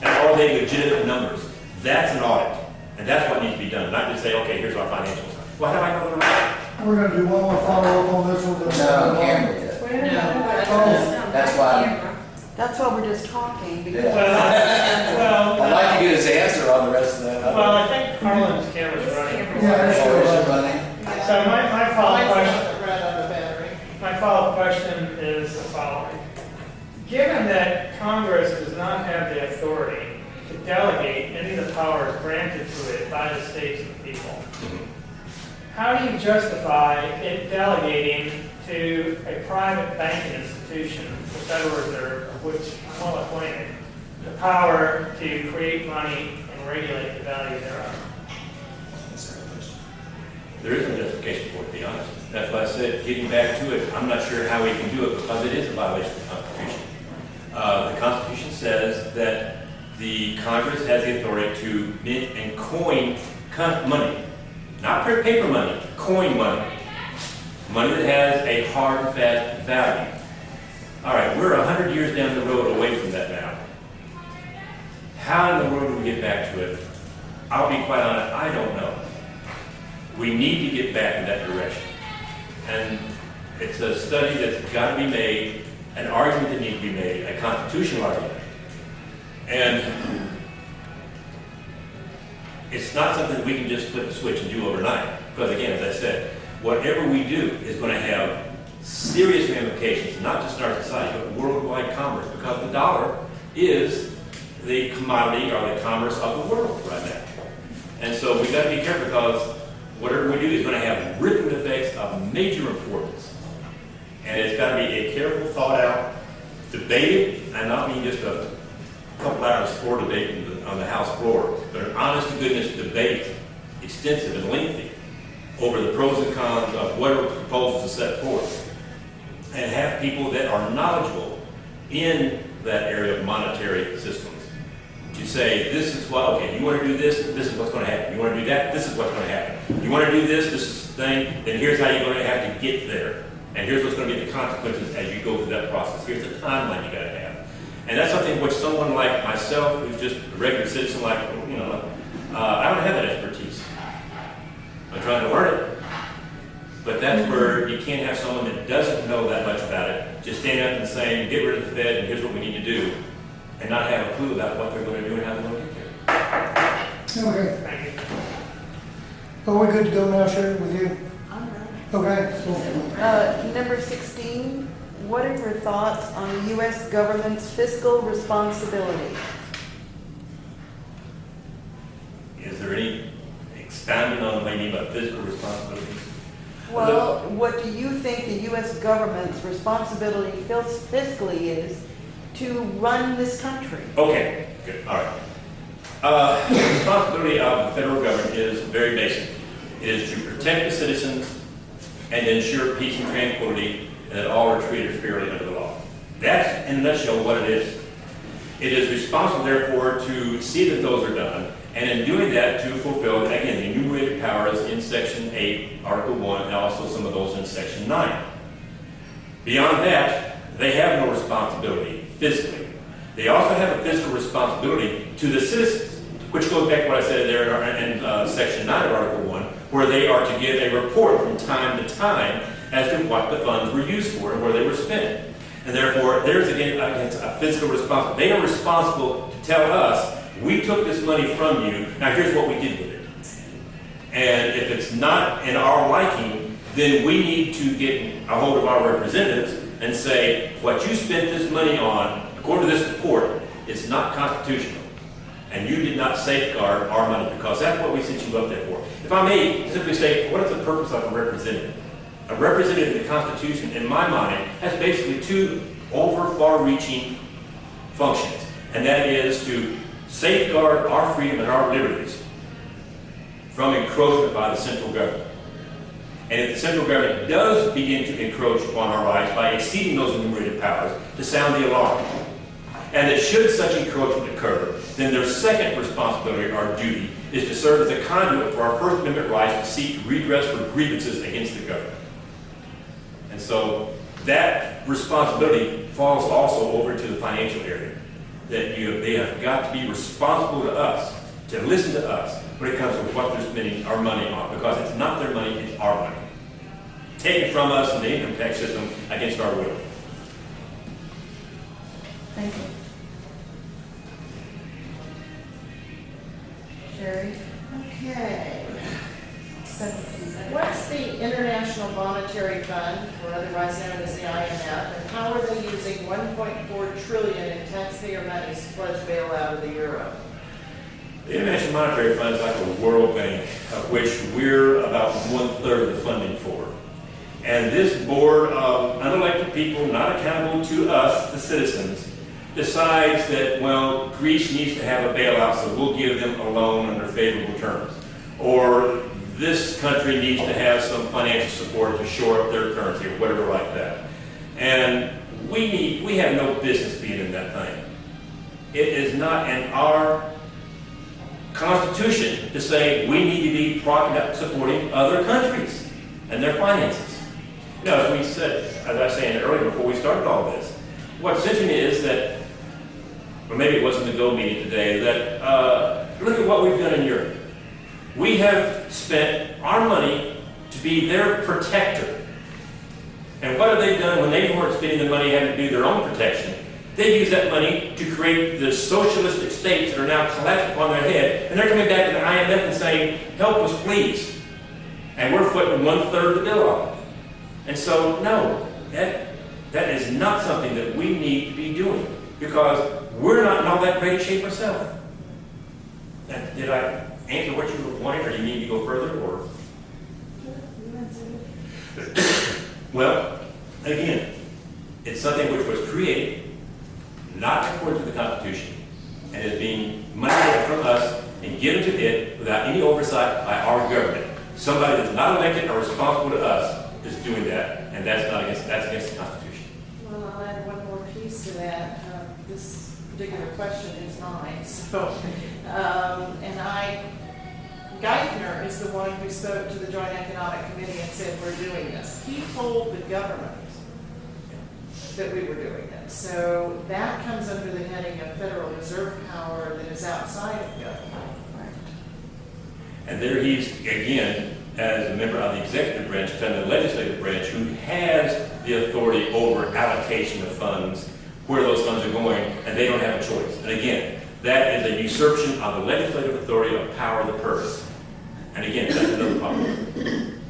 [SPEAKER 10] And are they legitimate numbers? That's an audit. And that's what needs to be done, not just say, okay, here's our financials. Well, how do I know what I'm
[SPEAKER 1] We're gonna do one more follow-up on this one.
[SPEAKER 7] Not on camera yet. That's why
[SPEAKER 4] That's why we're just talking, because
[SPEAKER 7] I'd like to get his answer on the rest of that.
[SPEAKER 3] well, I think Harlan's camera's running.
[SPEAKER 1] Yeah, it's
[SPEAKER 7] Oh, is it
[SPEAKER 1] still
[SPEAKER 7] running?
[SPEAKER 3] So my follow-up question,
[SPEAKER 6] Right on the battery.
[SPEAKER 3] my follow-up question is the following. Given that Congress does not have the authority to delegate any of the powers granted to it by the states and the people, how do you justify it delegating to a private banking institution, the Federal Reserve, of which I'm well acquainted, the power to create money and regulate the value thereof?
[SPEAKER 10] There is no justification for it, to be honest. That's why I said, getting back to it, I'm not sure how we can do it because it is a violation of the Constitution. The Constitution says that the Congress has the authority to mint and coin money. Not paper money, coin money. Money that has a hard and fast value. All right, we're 100 years down the road away from that now. How in the world do we get back to it? I'll be quite honest, I don't know. We need to get back in that direction. And it's a study that's got to be made, an argument that needs to be made, a constitutional argument. And it's not something we can just flip a switch and do overnight. Because again, as I said, whatever we do is going to have serious ramifications, not just in our society, but worldwide commerce, because the dollar is the commodity or the commerce of the world right now. And so we've got to be careful because whatever we do is going to have ripple effects of major importance. And it's got to be a careful, thought out, debated, and not mean just a couple hours for debating on the House floor, but an honest to goodness debate, extensive and lengthy, over the pros and cons of whatever proposals are set forth, and have people that are knowledgeable in that area of monetary systems to say, this is what, okay, you want to do this is what's going to happen. You want to do that, this is what's going to happen. You want to do this is the thing, then here's how you're going to have to get there. And here's what's going to be the consequences as you go through that process. Here's the timeline you got to have. And that's something which someone like myself, who's just a regular citizen, like, I don't have that expertise. I'm trying to learn it. But that's where you can't have someone that doesn't know that much about it just stand up and saying, get rid of the Fed and here's what we need to do, and not have a clue about what they're going to do and how they're going to get there.
[SPEAKER 1] Okay.
[SPEAKER 3] Thank you.
[SPEAKER 1] Are we good to go now, Sherry, with you?
[SPEAKER 4] I'm done.
[SPEAKER 1] Okay, cool.
[SPEAKER 4] Number 16, what are your thoughts on the U.S. government's fiscal responsibility?
[SPEAKER 10] Is there any expounding on what you mean by fiscal responsibility?
[SPEAKER 4] Well, what do you think the U.S. government's responsibility fiscally is to run this country?
[SPEAKER 10] Okay, good, all right. The responsibility of the federal government is very basic. It is to protect the citizens and ensure peace and tranquility, and that all are treated fairly under the law. That's, in a nutshell, what it is. It is responsible, therefore, to see that those are done, and in doing that, to fulfill, again, the enumerated powers in Section 8, Article 1, and also some of those in Section 9. Beyond that, they have no responsibility fiscally. They also have a fiscal responsibility to the citizens, which goes back to what I said there in Section 9 of Article 1, where they are to give a report from time to time as to what the funds were used for and where they were spent. And therefore, there's again a fiscal responsibility. They are responsible to tell us, we took this money from you, now here's what we did with it. And if it's not in our liking, then we need to get a hold of our representatives and say, what you spent this money on, according to this report, is not constitutional. And you did not safeguard our money, because that's what we sent you up there for. If I may simply say, what is the purpose of a representative? A representative in the Constitution, in my mind, has basically two far-reaching functions, and that is to safeguard our freedom and our liberties from encroachment by the central government. And if the central government does begin to encroach upon our rights by exceeding those enumerated powers, to sound the alarm. And that should such encroachment occur, then their second responsibility or duty is to serve as a conduit for our First Amendment rights to seek redress for grievances against the government. And so that responsibility falls also over to the financial area. That they have got to be responsible to us, to listen to us when it comes to what they're spending our money on, because it's not their money, it's our money. Taken from us in the income tax system against our will.
[SPEAKER 4] Thank you. Sherry?
[SPEAKER 6] Okay.
[SPEAKER 4] 17.
[SPEAKER 6] What's the International Monetary Fund, or otherwise known as the IMF, and how are they using 1.4 trillion in taxpayer money to pledge bailout of the euro?
[SPEAKER 10] The International Monetary Fund is like a World Bank, of which we're about 1/3 of the funding for. And this board of unelected people, not accountable to us, the citizens, decides that, well, Greece needs to have a bailout, so we'll give them a loan under favorable terms. Or this country needs to have some financial support to shore up their currency or whatever like that. And we have no business being in that thing. It is not in our Constitution to say we need to be supporting other countries and their finances. You know, as we said, as I was saying earlier before we started all this, what's interesting is that, or maybe it wasn't the GO meeting today, that look at what we've done in Europe. We have spent our money to be their protector. And what have they done when they weren't spending the money having to do their own protection? They use that money to create the socialistic states that are now collapsed upon their head, and they're coming back to the IMF and saying, help us please. And we're footing 1/3 the bill off. And so, no, that is not something that we need to be doing, because we're not in all that great a shape ourselves. Did I answer what you were wanting, or you need to go further, or? Well, again, it's something which was created not according to the Constitution, and is being money that from us and give them to it without any oversight by our government. Somebody that's not elected or responsible to us is doing that, and that's against the Constitution.
[SPEAKER 6] Well, I'll add one more piece to that. This particular question is mine, so, Geithner is the one who spoke to the Joint Economic Committee and said, we're doing this. He told the government that we were doing it. So that comes under the heading of Federal Reserve power that is outside of government.
[SPEAKER 10] And there he's, again, as a member of the executive branch, and the legislative branch, who has the authority over allocation of funds, where those funds are going, and they don't have a choice. And again, that is a usurpation of the legislative authority of power of the purse. And again, that's another problem.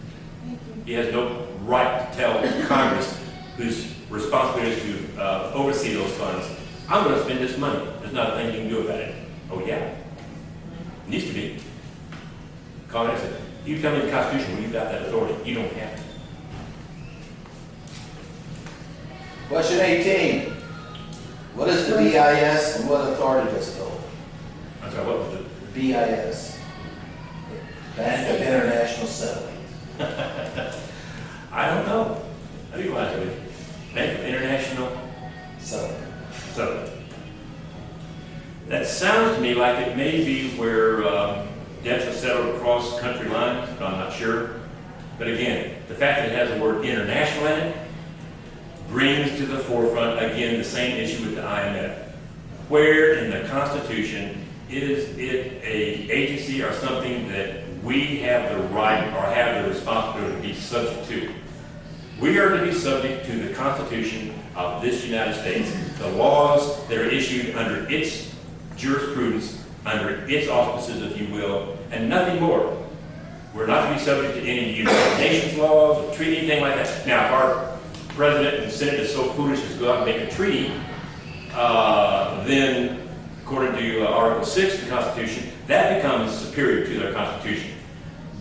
[SPEAKER 10] He has no right to tell Congress, whose responsibility is to oversee those funds, I'm going to spend this money. There's not a thing you can do about it. Oh yeah, it needs to be. Congress said, you tell me the Constitution where you've got that authority. You don't have it.
[SPEAKER 7] Question 18. What is the BIS and what authority does it hold?
[SPEAKER 10] I'm sorry, what was it?
[SPEAKER 7] BIS. Bank of International Settlement.
[SPEAKER 10] I don't know. I'll be honest with you. Bank of International
[SPEAKER 7] Settlement.
[SPEAKER 10] Settlement. That sounds to me like it may be where debts are settled across country lines, but I'm not sure. But again, the fact that it has the word international in it brings to the forefront, again, the same issue with the IMF. Where in the Constitution is it a agency or something that we have the right or have the responsibility to be subject to? We are to be subject to the Constitution of this United States, the laws that are issued under its jurisprudence, under its auspices, if you will, and nothing more. We're not to be subject to any United Nations laws or treaty, anything like that. Now, if our President and Senate is so foolish as to go out and make a treaty, then, according to Article 6 of the Constitution, that becomes superior to their Constitution.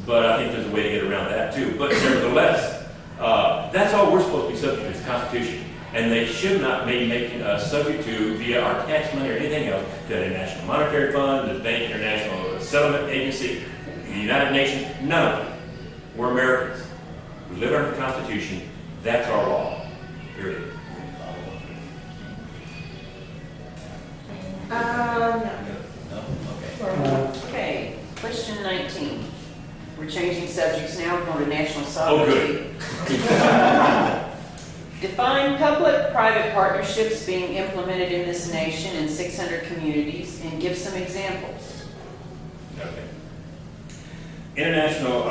[SPEAKER 10] But I think there's a way to get around that too. But nevertheless, that's all we're supposed to be subject to, is the Constitution. And they should not be making us subject to, via our tax money or anything else, to the International Monetary Fund, the Bank International Settlement Agency, the United Nations, none of them. We're Americans. We live under the Constitution. That's our law. Period.
[SPEAKER 7] No? Okay.
[SPEAKER 8] Okay, question 19. We're changing subjects now, we're going to national
[SPEAKER 10] Oh,
[SPEAKER 8] sovereignty.
[SPEAKER 10] good.
[SPEAKER 8] Define public-private partnerships being implemented in this nation in 600 communities and give some examples.
[SPEAKER 10] Okay. International,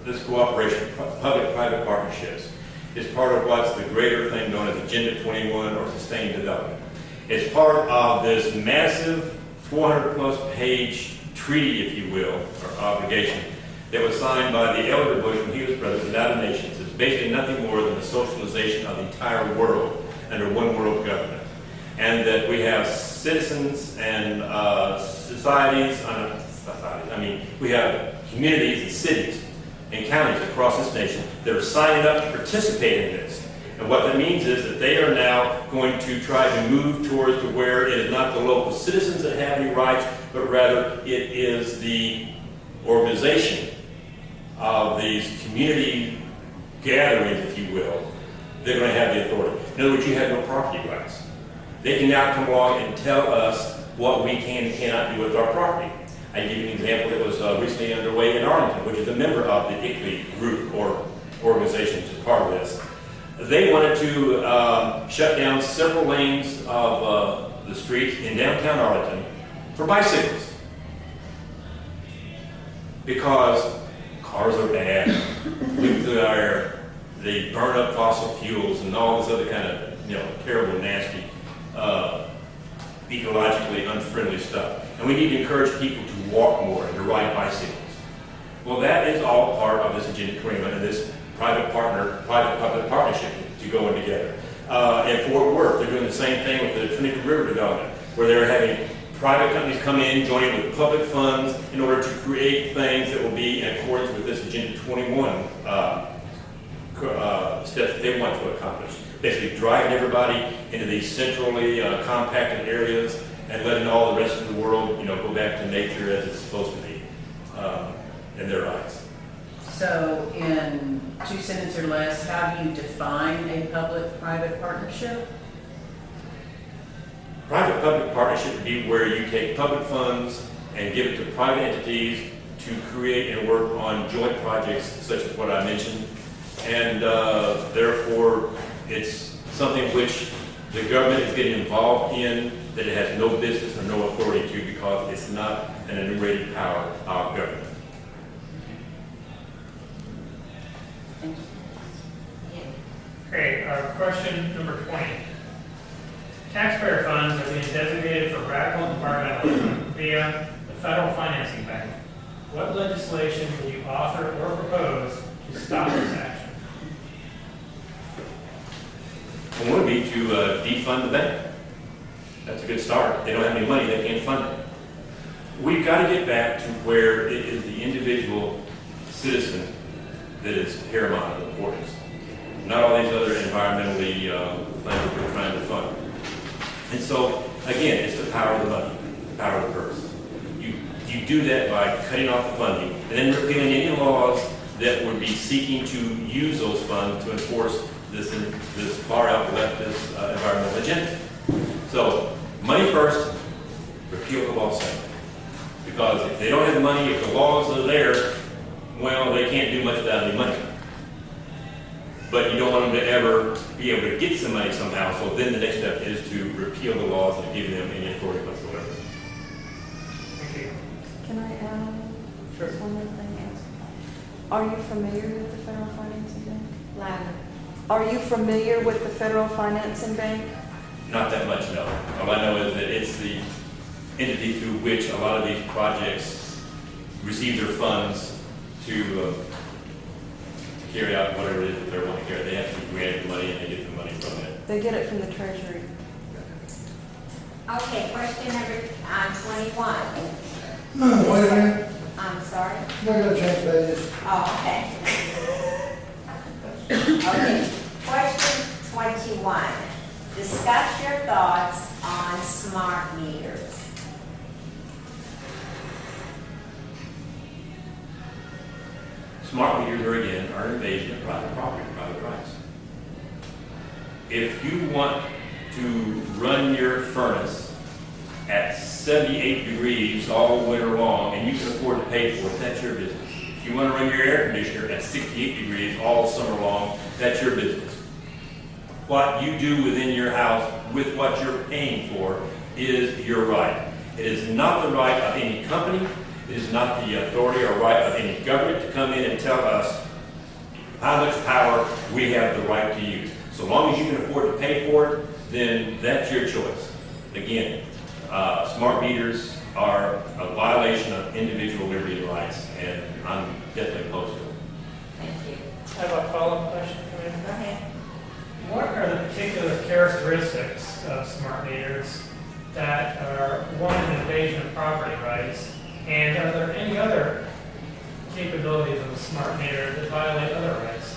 [SPEAKER 10] this cooperation, public-private partnerships, is part of what's the greater thing known as Agenda 21 or Sustained Development. It's part of this massive 400-plus page treaty, if you will, or obligation, that was signed by the elder Bush when he was president of the United Nations. It's basically nothing more than the socialization of the entire world under one world government. And that we have citizens and we have communities and cities and counties across this nation that are signing up to participate in this. And what that means is that they are now going to try to move towards to where it is not the local citizens that have any rights, but rather it is the organization of these community gatherings, if you will. They're going to have the authority. In other words, you have no property rights. They can now come along and tell us what we can and cannot do with our property. I give you an example that was recently underway in Arlington, which is a member of the ICLEI group or organization, which is part of this. They wanted to shut down several lanes of the streets in downtown Arlington for bicycles because cars are bad, pollute the air, they burn up fossil fuels and all this other kind of terrible, nasty, ecologically unfriendly stuff. And we need to encourage people to walk more and to ride bicycles. Well, that is all part of this Agenda 21 and this private-public partnership to go in together. In Fort Worth, they're doing the same thing with the Trinity River development, where they're having private companies come in, joining with public funds in order to create things that will be in accordance with this Agenda 21 steps that they want to accomplish. Basically driving everybody into these centrally compacted areas and letting all the rest of the world, go back to nature as it's supposed to be, in their eyes.
[SPEAKER 8] So in 2 sentences or less, how do you define a public-private partnership?
[SPEAKER 10] Private-public partnership would be where you take public funds and give it to private entities to create and work on joint projects such as what I mentioned. And therefore, it's something which the government is getting involved in that it has no business or no authority to, because it's not an enumerated power of government.
[SPEAKER 8] Thank you.
[SPEAKER 3] Okay, question number 20. Taxpayer funds are being designated for radical environmentalism via the federal financing bank. What legislation would you author or propose to stop this action?
[SPEAKER 10] One would be to defund the bank. That's a good start. They don't have any money, they can't fund it. We've got to get back to where it is the individual citizen that is paramount of importance, not all these other environmentally plans that we're trying to fund. And so, again, it's the power of the money, the power of the purse. You do that by cutting off the funding and then repealing any laws that would be seeking to use those funds to enforce this far-out leftist environmental agenda. So, money first, repeal the law second. Because if they don't have the money, if the laws are there, well, they can't do much without any money. But you don't want them to ever be able to get some money somehow, so then the next step is to repeal the laws and give them any authority whatsoever.
[SPEAKER 3] Thank you.
[SPEAKER 4] Can I add just one more thing? Are you familiar with the federal financing bank?
[SPEAKER 5] Louder.
[SPEAKER 4] Are you familiar with the federal financing bank?
[SPEAKER 10] Not that much, no. All I know is that it's the entity through which a lot of these projects receive their funds to carry out whatever it is that they're wanting to carry. They have to grant the money and they get the money from it.
[SPEAKER 4] They get it from the treasury.
[SPEAKER 5] Okay, question number 21.
[SPEAKER 1] Wait a minute,
[SPEAKER 5] I'm sorry.
[SPEAKER 1] we're gonna change pages.
[SPEAKER 5] Oh, okay. Okay, question 21. Discuss your thoughts on smart meters.
[SPEAKER 10] Smart meters are, again, an invasion of private property, private rights. If you want to run your furnace at 78 degrees all winter long and you can afford to pay for it, that's your business. If you want to run your air conditioner at 68 degrees all summer long, that's your business. What you do within your house with what you're paying for is your right. It is not the right of any company. It is not the authority or right of any government to come in and tell us how much power we have the right to use. So long as you can afford to pay for it, then that's your choice. Again, smart meters are a violation of individual liberty and rights, and I'm definitely opposed to it.
[SPEAKER 5] Thank you.
[SPEAKER 3] I have a follow-up question for you.
[SPEAKER 5] Go ahead.
[SPEAKER 3] What are the particular characteristics of smart meters that are, one, an invasion of property rights, and are there any other capabilities of a smart meter that violate other rights?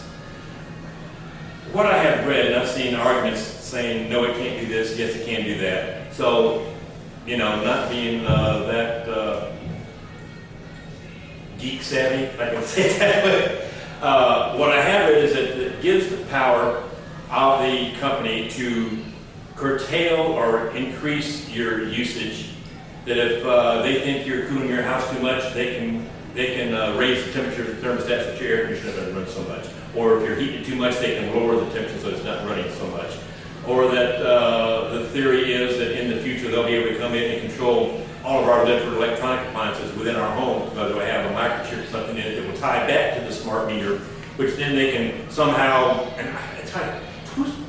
[SPEAKER 10] What I have read, and I've seen arguments saying, no, it can't do this, yes, it can do that. So, not being that geek savvy, if I can say it that way, what I have read is that it gives the power of the company to curtail or increase your usage. That if they think you're cooling your house too much, they can raise the temperature of the thermostat so your air conditioner doesn't run so much. Or if you're heating too much, they can lower the temperature so it's not running so much. Or that the theory is that in the future they'll be able to come in and control all of our different electronic appliances within our home, because we have a microchip or something in it that will tie back to the smart meter, which then they can somehow, and it's like,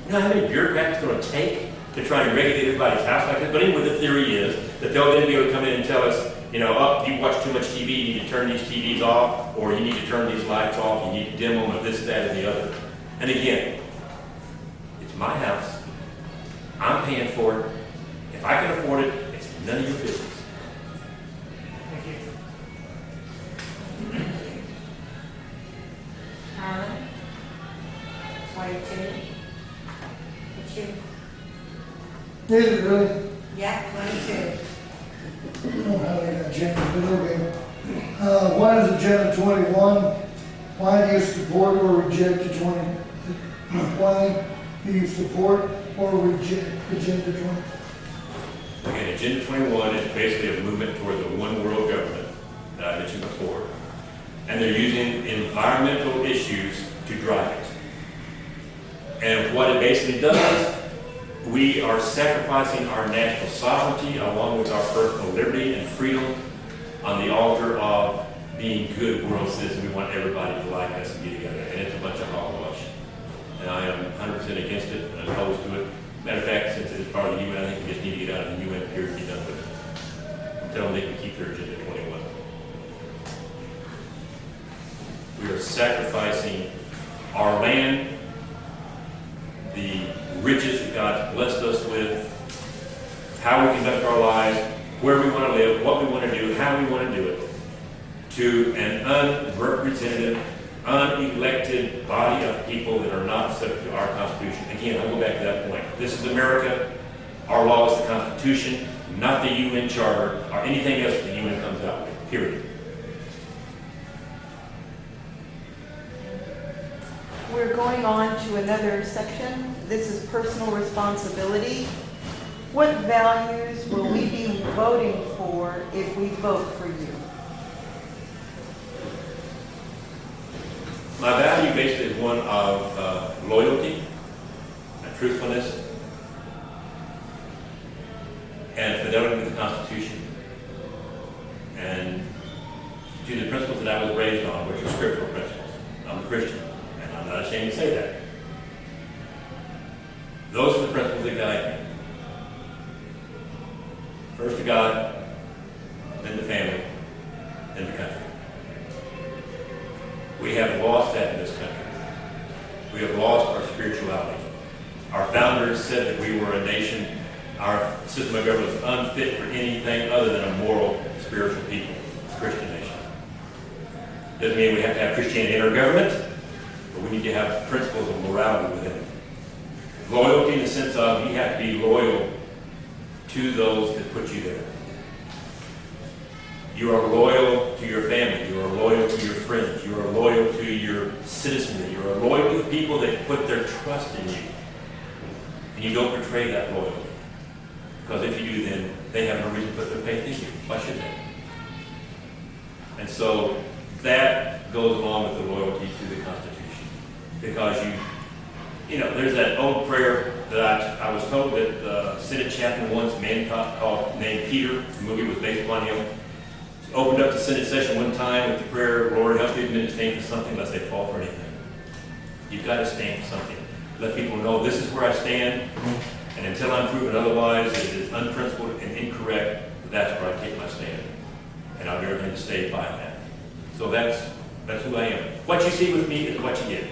[SPEAKER 10] how many bureaucrats it's going to take to try and regulate everybody's house like this? But anyway, the theory is that they'll then be able to come in and tell us, you watch too much TV, you need to turn these TVs off, or you need to turn these lights off, you need to dim them, or this, that, or the other. And again, it's my house. I'm paying for it. If I can afford it, it's none of your business.
[SPEAKER 3] Thank you.
[SPEAKER 5] Harlan? 22? It's you.
[SPEAKER 1] Is it really?
[SPEAKER 5] Yeah, 22.
[SPEAKER 1] I don't have any agenda, but okay. What is agenda 21? Why do you support or reject the 20? Why do you support or reject agenda 20?
[SPEAKER 10] Again, Agenda 21 is basically a movement towards a one world government that I mentioned before. And they're using environmental issues to drive it. And what it basically does, we are sacrificing our national sovereignty along with our personal liberty and freedom on the altar of being good world citizens. We want everybody to like us and be together. And it's a bunch of hogwash. And I am 100% against it and opposed to it. Matter of fact, since it's part of the UN, I think we just need to get out of the UN period and be done with it. Tell them they can keep their Agenda 21. We are sacrificing our land, the riches that God's blessed us with, how we conduct our lives, where we want to live, what we want to do, how we want to do it, to an unrepresentative, unelected body of people that are not subject to our Constitution. Again, I'll go back to that point. This is America. Our law is the Constitution, not the UN Charter or anything else that the UN comes out with, period.
[SPEAKER 4] We're going on to another section. This is personal responsibility. What values will we be voting for if we vote for you?
[SPEAKER 10] My value basically is one of loyalty and truthfulness and fidelity to the Constitution and to the principles that I was raised on, which are scriptural principles. I'm a Christian, and I'm not ashamed to say that. Those are the principles that guide me. First to God, then the family, then the country. We have lost that in this country. We have lost our spirituality. Our founders said that we were a nation, our system of government was unfit for anything other than a moral, spiritual people, a Christian nation. Doesn't mean we have to have Christianity in our government, but we need to have principles of morality within it. Loyalty in the sense of you have to be loyal to those that put you there. You are loyal to your family. You are loyal to your friends. You are loyal to your citizenry. You are loyal to the people that put their trust in you. And you don't betray that loyalty. Because if you do, then they have no reason to put their faith in you. Why should they? And so that goes along with the loyalty to the Constitution. Because there's that old prayer that I was told that the Senate chaplain once, a man named Peter, the movie was based upon him, opened up the Senate session one time with the prayer, Lord, help these men to stand for something lest they fall for anything. You've got to stand for something. Let people know this is where I stand, and until I'm proven otherwise, it is unprincipled and incorrect, that's where I take my stand. And I'll do everything to stay by that. So that's who I am. What you see with me is what you get.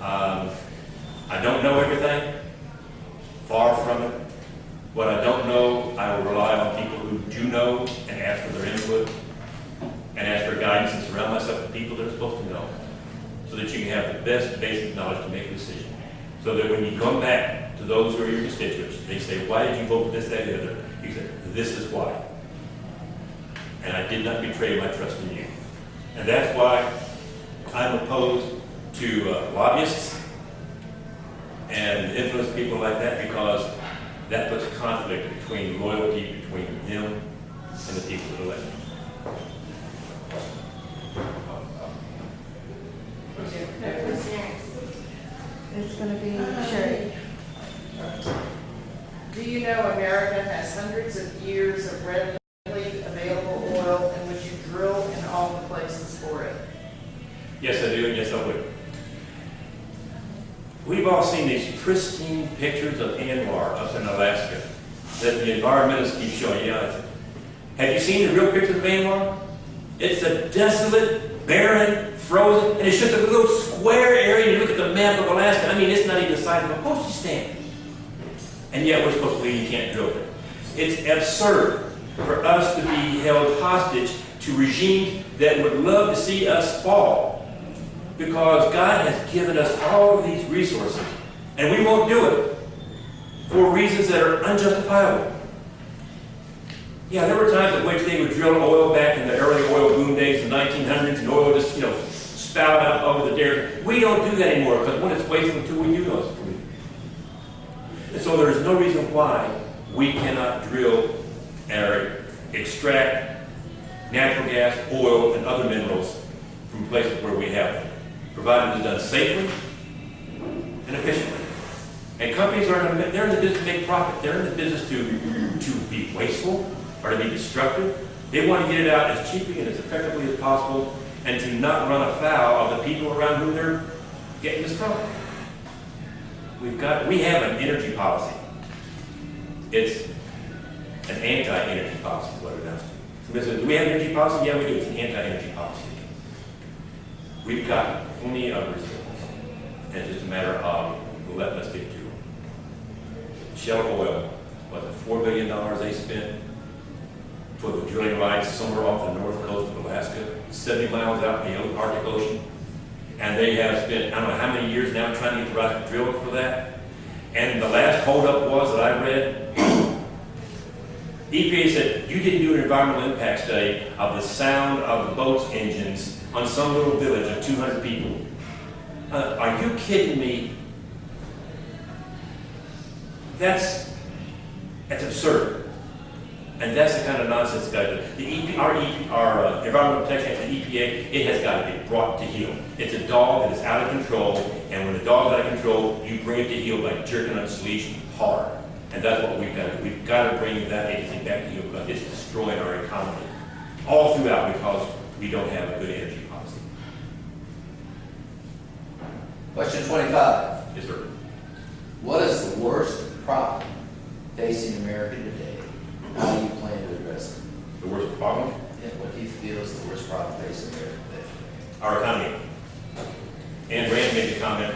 [SPEAKER 10] I don't know everything. Far from it. What I don't know, I will rely on people who do know and ask for their input and ask for guidance and surround myself with people that are supposed to know so that you can have the best basic knowledge to make a decision. So that when you come back to those who are your constituents, they say, why did you vote for this, that, and the other? You say, this is why. And I did not betray my trust in you. And that's why I'm opposed to lobbyists and influence people like that, because that puts conflict between loyalty between them and the people that elect them.
[SPEAKER 5] Who's next?
[SPEAKER 4] It's going to be Sherry.
[SPEAKER 6] Do you know America has hundreds of years of readily available oil in which you drill in all the places for it?
[SPEAKER 10] Yes, I do, and yes, I would. We've all seen these pristine pictures of Anwar up in Alaska that the environmentalists keep showing you. Have you seen the real pictures of Anwar? It's a desolate, barren, frozen, and it's just a little square area. You look at the map of Alaska, I mean, it's not even the size of a postage stamp. And yet we're supposed to believe you can't drill it. It's absurd for us to be held hostage to regimes that would love to see us fall, because God has given us all of these resources, and we won't do it for reasons that are unjustifiable. Yeah, there were times at which they would drill oil back in the early oil boom days in the 1900s, and oil just, spout out over the desert. We don't do that anymore, because one, it's wasteful, and two, we do know it's polluted. And so there's no reason why we cannot drill or extract natural gas, oil, and other minerals from places where we have them, provided it's done safely and efficiently. And companies they're in the business to make profit. They're in the business to be wasteful or to be destructive. They want to get it out as cheaply and as effectively as possible, and to not run afoul of the people around whom they're getting this from. We have an energy policy. It's an anti-energy policy, is what it amounts to. Somebody says, do we have an energy policy? Yeah, we do. It's an anti-energy policy. We've got plenty of resources, and it's just a matter of letting us get to them. Shell Oil, was it $4 billion they spent for the drilling rights somewhere off the north coast of Alaska, 70 miles out in the Arctic Ocean. And they have spent, I don't know how many years now trying to get the right to drill for that. And the last holdup was that I read, EPA said, you didn't do an environmental impact study of the sound of the boat's engines on some little village of 200 people. Are you kidding me? That's absurd. And that's the kind of nonsense that's got to do. Our Environmental Protection Act, the EPA, it has got to be brought to heel. It's a dog that is out of control, and when the dog's out of control, you bring it to heel by jerking on its leash hard. And that's what we've got to do. We've got to bring that agency back to heel because it's destroying our economy all throughout because we don't have a good energy policy.
[SPEAKER 7] Question 25.
[SPEAKER 10] Yes, sir.
[SPEAKER 7] What is the worst problem facing America today? How do you plan to address it?
[SPEAKER 10] The worst problem?
[SPEAKER 7] Yeah, what do you feel is the worst problem facing America today?
[SPEAKER 10] Our economy. Anne Rand made the comment,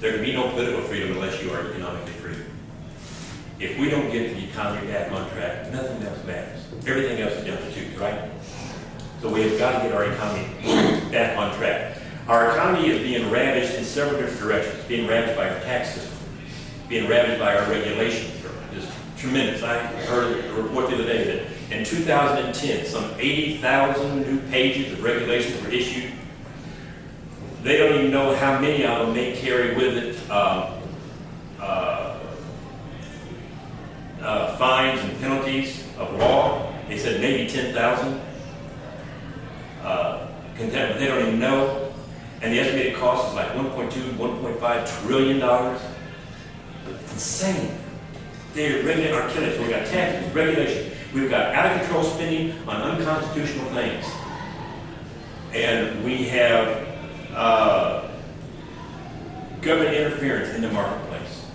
[SPEAKER 10] there can be no political freedom unless you are economically free. If we don't get the economy back on track, nothing else matters. Everything else is down to tubes, right? So we have got to get our economy back on track. Our economy is being ravaged in several different directions. It's being ravaged by our tax system, being ravaged by our regulations. Just tremendous. I heard a report the other day that in 2010, some 80,000 new pages of regulations were issued. They don't even know how many of them may carry with it fines and penalties of law. They said maybe 10,000. Contempt, they don't even know. And the estimated cost is like $1.2, $1.5 trillion. It's insane. They're regulating our killers. So we've got taxes, regulations. We've got out of control spending on unconstitutional things. And we have government interference in the marketplace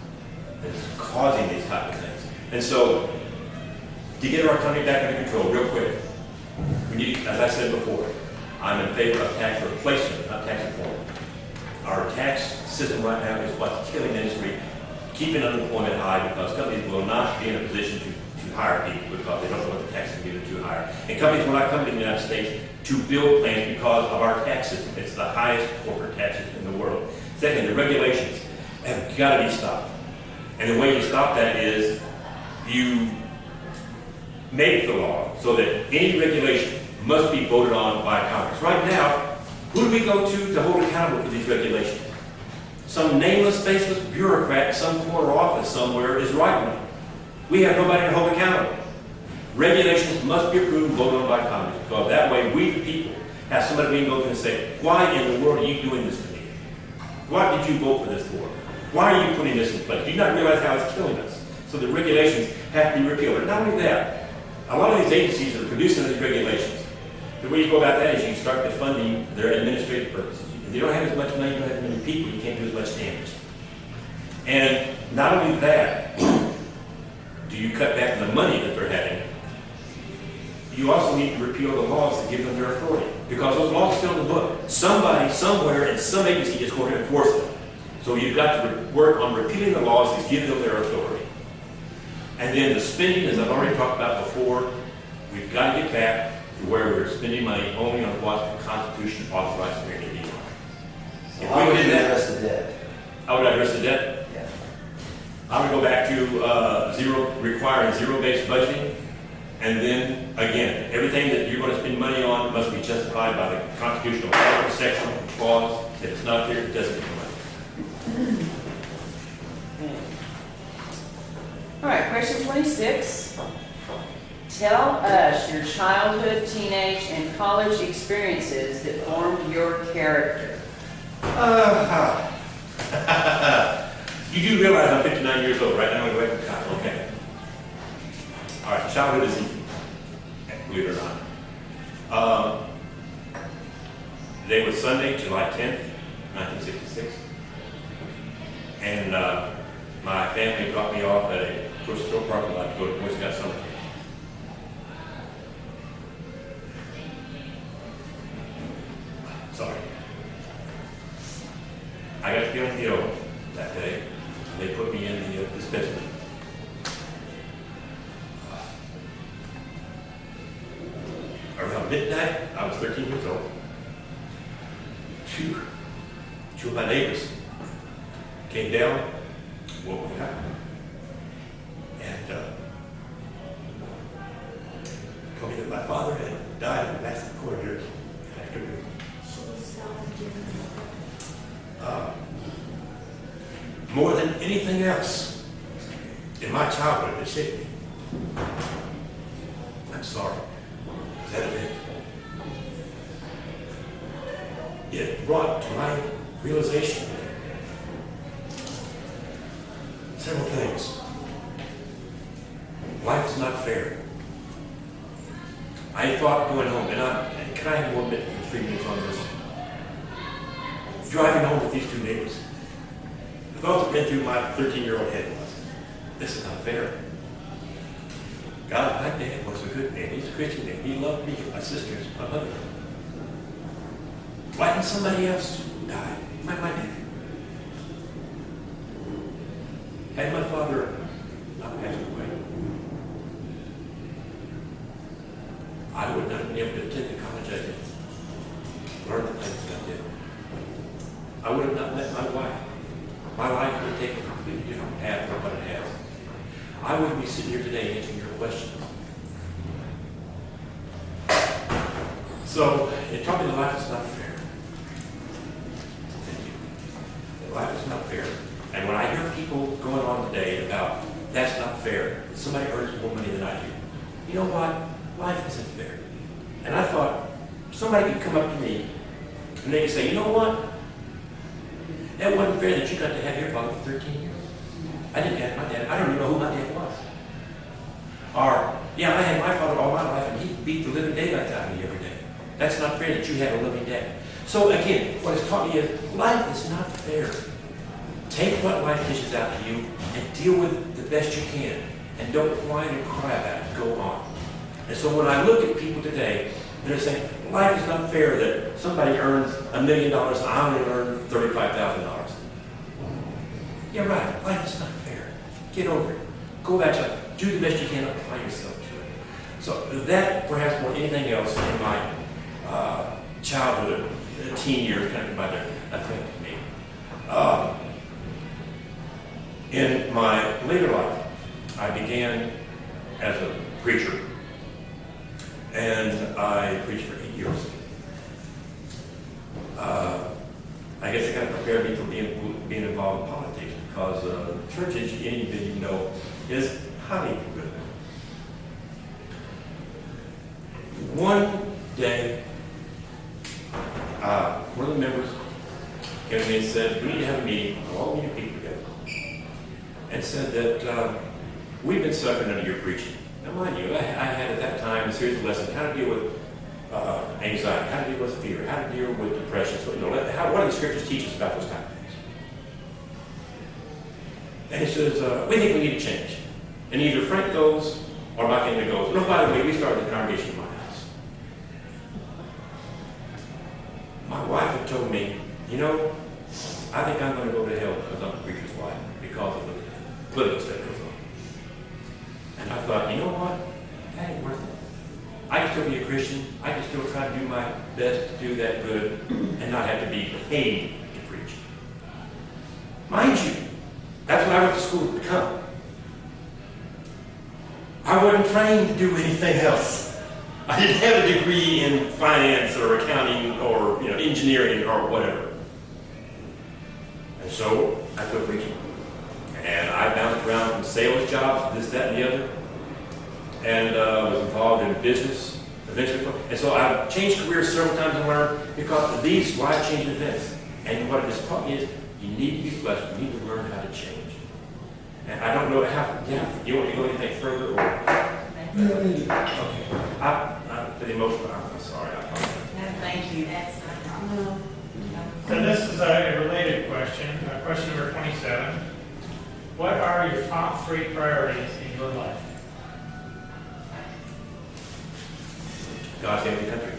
[SPEAKER 10] that's causing these type of things. And so, to get our economy back under control real quick, we need, as I said before, I'm in favor of tax replacement, not tax reform. Our tax system right now is what's killing the industry, keeping unemployment high because companies will not be in a position to hire people because they don't know what the taxes will be too high. And companies will not come to the United States to build plants because of our tax system. It's the highest corporate tax system in the world. Second, the regulations have got to be stopped. And the way you stop that is you make the law so that any regulation must be voted on by Congress. Right now, who do we go to hold accountable for these regulations? Some nameless, faceless bureaucrat in some corner office somewhere is writing them. We have nobody to hold accountable. Regulations must be approved and voted on by Congress because that way we, the people, have somebody we can go to and say, why in the world are you doing this to me? What did you vote for this for? Why are you putting this in place? Do you not realize how it's killing us? So the regulations have to be repealed. But not only that, a lot of these agencies that are producing these regulations, the way you go about that is you start defunding their administrative purposes. If you don't have as much money, you don't have as many people, you can't do as much damage. And not only that, do you cut back on the money that they're having, you also need to repeal the laws that give them their authority. Because those laws are still in the book. Somebody, somewhere, in some agency is going to enforce them. So you've got to work on repealing the laws that give them their authority. And then the spending, as I've already talked about before, we've got to get back to where we're spending money only on what the Constitution authorizes we're going to be on.
[SPEAKER 7] So how would you address the debt?
[SPEAKER 10] How would I address the debt?
[SPEAKER 7] Yeah.
[SPEAKER 10] I would go back to requiring zero-based budgeting And then, again, everything that you're going to spend money on must be justified by the constitutional section, clause. If it's not there, it doesn't get money.
[SPEAKER 8] All right, question 26. Tell us your childhood, teenage, and college experiences that formed your character.
[SPEAKER 10] You do realize I'm 59 years old, right? I'm going to go ahead and count. Okay. All right, childhood is easy, believe it or not. Today was Sunday, July 10th, 1966. And my family dropped me off at a grocery store parking lot to go to Boy Scout summer camp. Sorry. I got to be on the ill that day. They put me in the dispensary. Around midnight, I was 13 years old. Two of my neighbors came down, woke me up, and told me that my father had died in the massive corridors afternoon. More than anything else in my childhood that shaped me. I'm sorry. That event. It brought to my realization several things. Life is not fair. I thought going home, and can I have 1 minute and 3 minutes on this? Driving home with these two neighbors, the thought that went through my 13-year-old head was, this is not fair. God, my dad was a good man. He's a Christian man. He loved me, my sisters, my mother. Why didn't somebody else die? My dad. Had my father not passed away, I would not have been able to attend the college I did, learn the things I did. I would have not met my wife. My life would have taken a completely different path from what it has. I wouldn't be sitting here today answering your questions. So, it taught me that life is not fair. Thank you. That life is not fair. And when I hear people going on today about, that's not fair, that somebody earns more money than I do, you know what? Life isn't fair. And I thought, somebody could come up to me, and they could say, you know what? That wasn't fair that you got to have your father for 13 years. I didn't have my dad. I don't even know who my dad was. Or, yeah, I had my father all my life, and he beat the living daylights out of me every day. That's not fair that you have a loving dad. So again, what it's taught me is, life is not fair. Take what life dishes out to you and deal with it the best you can. And don't whine and cry about it. Go on. And so when I look at people today, they're saying, life is not fair that somebody earns $1 million and I only earn $35,000. Yeah, right. Life is not fair. Get over it. Go back to it. Do the best you can to apply yourself to it. So that, perhaps more than anything else in my childhood, teen years, kind of affected me. In my later life, I began as a preacher. And I preached for 8 years. I guess it kind of prepared me for being involved in politics because church, as any of you know, is highly political. One day, one of the members came to me and said, we need to have a meeting of all you people together. And said that we've been suffering under your preaching. Now, mind you, I had at that time a series of lessons how to deal with anxiety, how to deal with fear, how to deal with depression. So, what do the scriptures teach us about those kind of things? And he says, we think we need to change. And either Frank goes or my family goes. No, by the way, we started the congregation in my house. My wife had told me, I think I'm going to go to hell because I'm a preacher's wife because of the political stuff goes on. And I thought, you know what? That ain't worth it. I can still be a Christian. I can still try to do my best to do that good and not have to be paid to preach. Mind you, that's what I went to school to become. I wasn't wasn't trained to do anything else. I didn't have a degree in finance or accounting or engineering or whatever. And so I quit preaching. And I bounced around from sales jobs, this, that, and the other. And was involved in business eventually. And so I've changed careers several times and learned because of these life-changing events. And what it has taught me is you need to be flexible. You need to learn how to change. And I don't know how, you want to go anything further? Or? Okay. For the emotional, I'm sorry. I apologize.
[SPEAKER 5] No, thank you. That's not
[SPEAKER 4] No.
[SPEAKER 3] So this is a related question, question number 27. What are your top 3 priorities in your life?
[SPEAKER 10] God saved the country.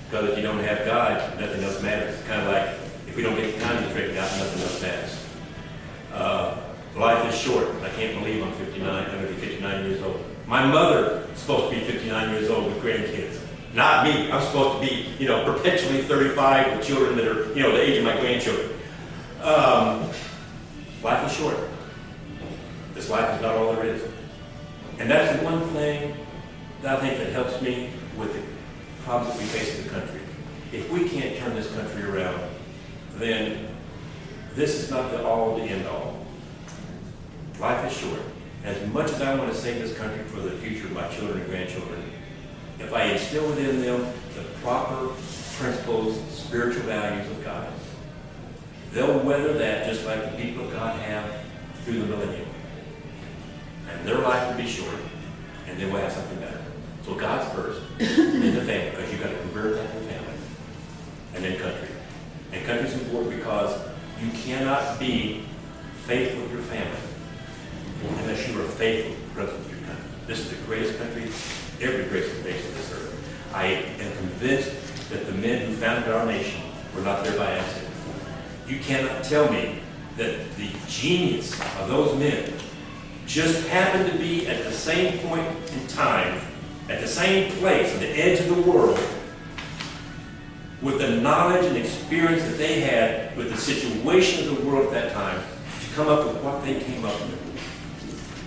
[SPEAKER 10] Because if you don't have God, nothing else matters. It's kind of like if we don't get the economy straightened out, nothing else matters. Life is short. I can't believe I'm 59. I'm going to be 59 years old. My mother is supposed to be 59 years old with grandkids. Not me. I'm supposed to be, perpetually 35 with children that are, the age of my grandchildren. Life is short. This life is not all there is. And that's the one thing that I think that helps me with the problems that we face in the country. If we can't turn this country around, then this is not the all, the end all. Life is short. As much as I want to save this country for the future of my children and grandchildren, if I instill within them the proper principles, spiritual values of God, they'll weather that just like the people of God have through the millennium. And their life will be short, and then we'll have something better. So God's first, then the family, because you've got to convert that to family, and then country. And country's important because you cannot be faithful with your family unless you are faithful to the presence of your country. This is the greatest country ever graced the face of this earth. I am convinced that the men who founded our nation were not there by accident. You cannot tell me that the genius of those men just happened to be at the same point in time, at the same place, on the edge of the world, with the knowledge and experience that they had with the situation of the world at that time, to come up with what they came up with.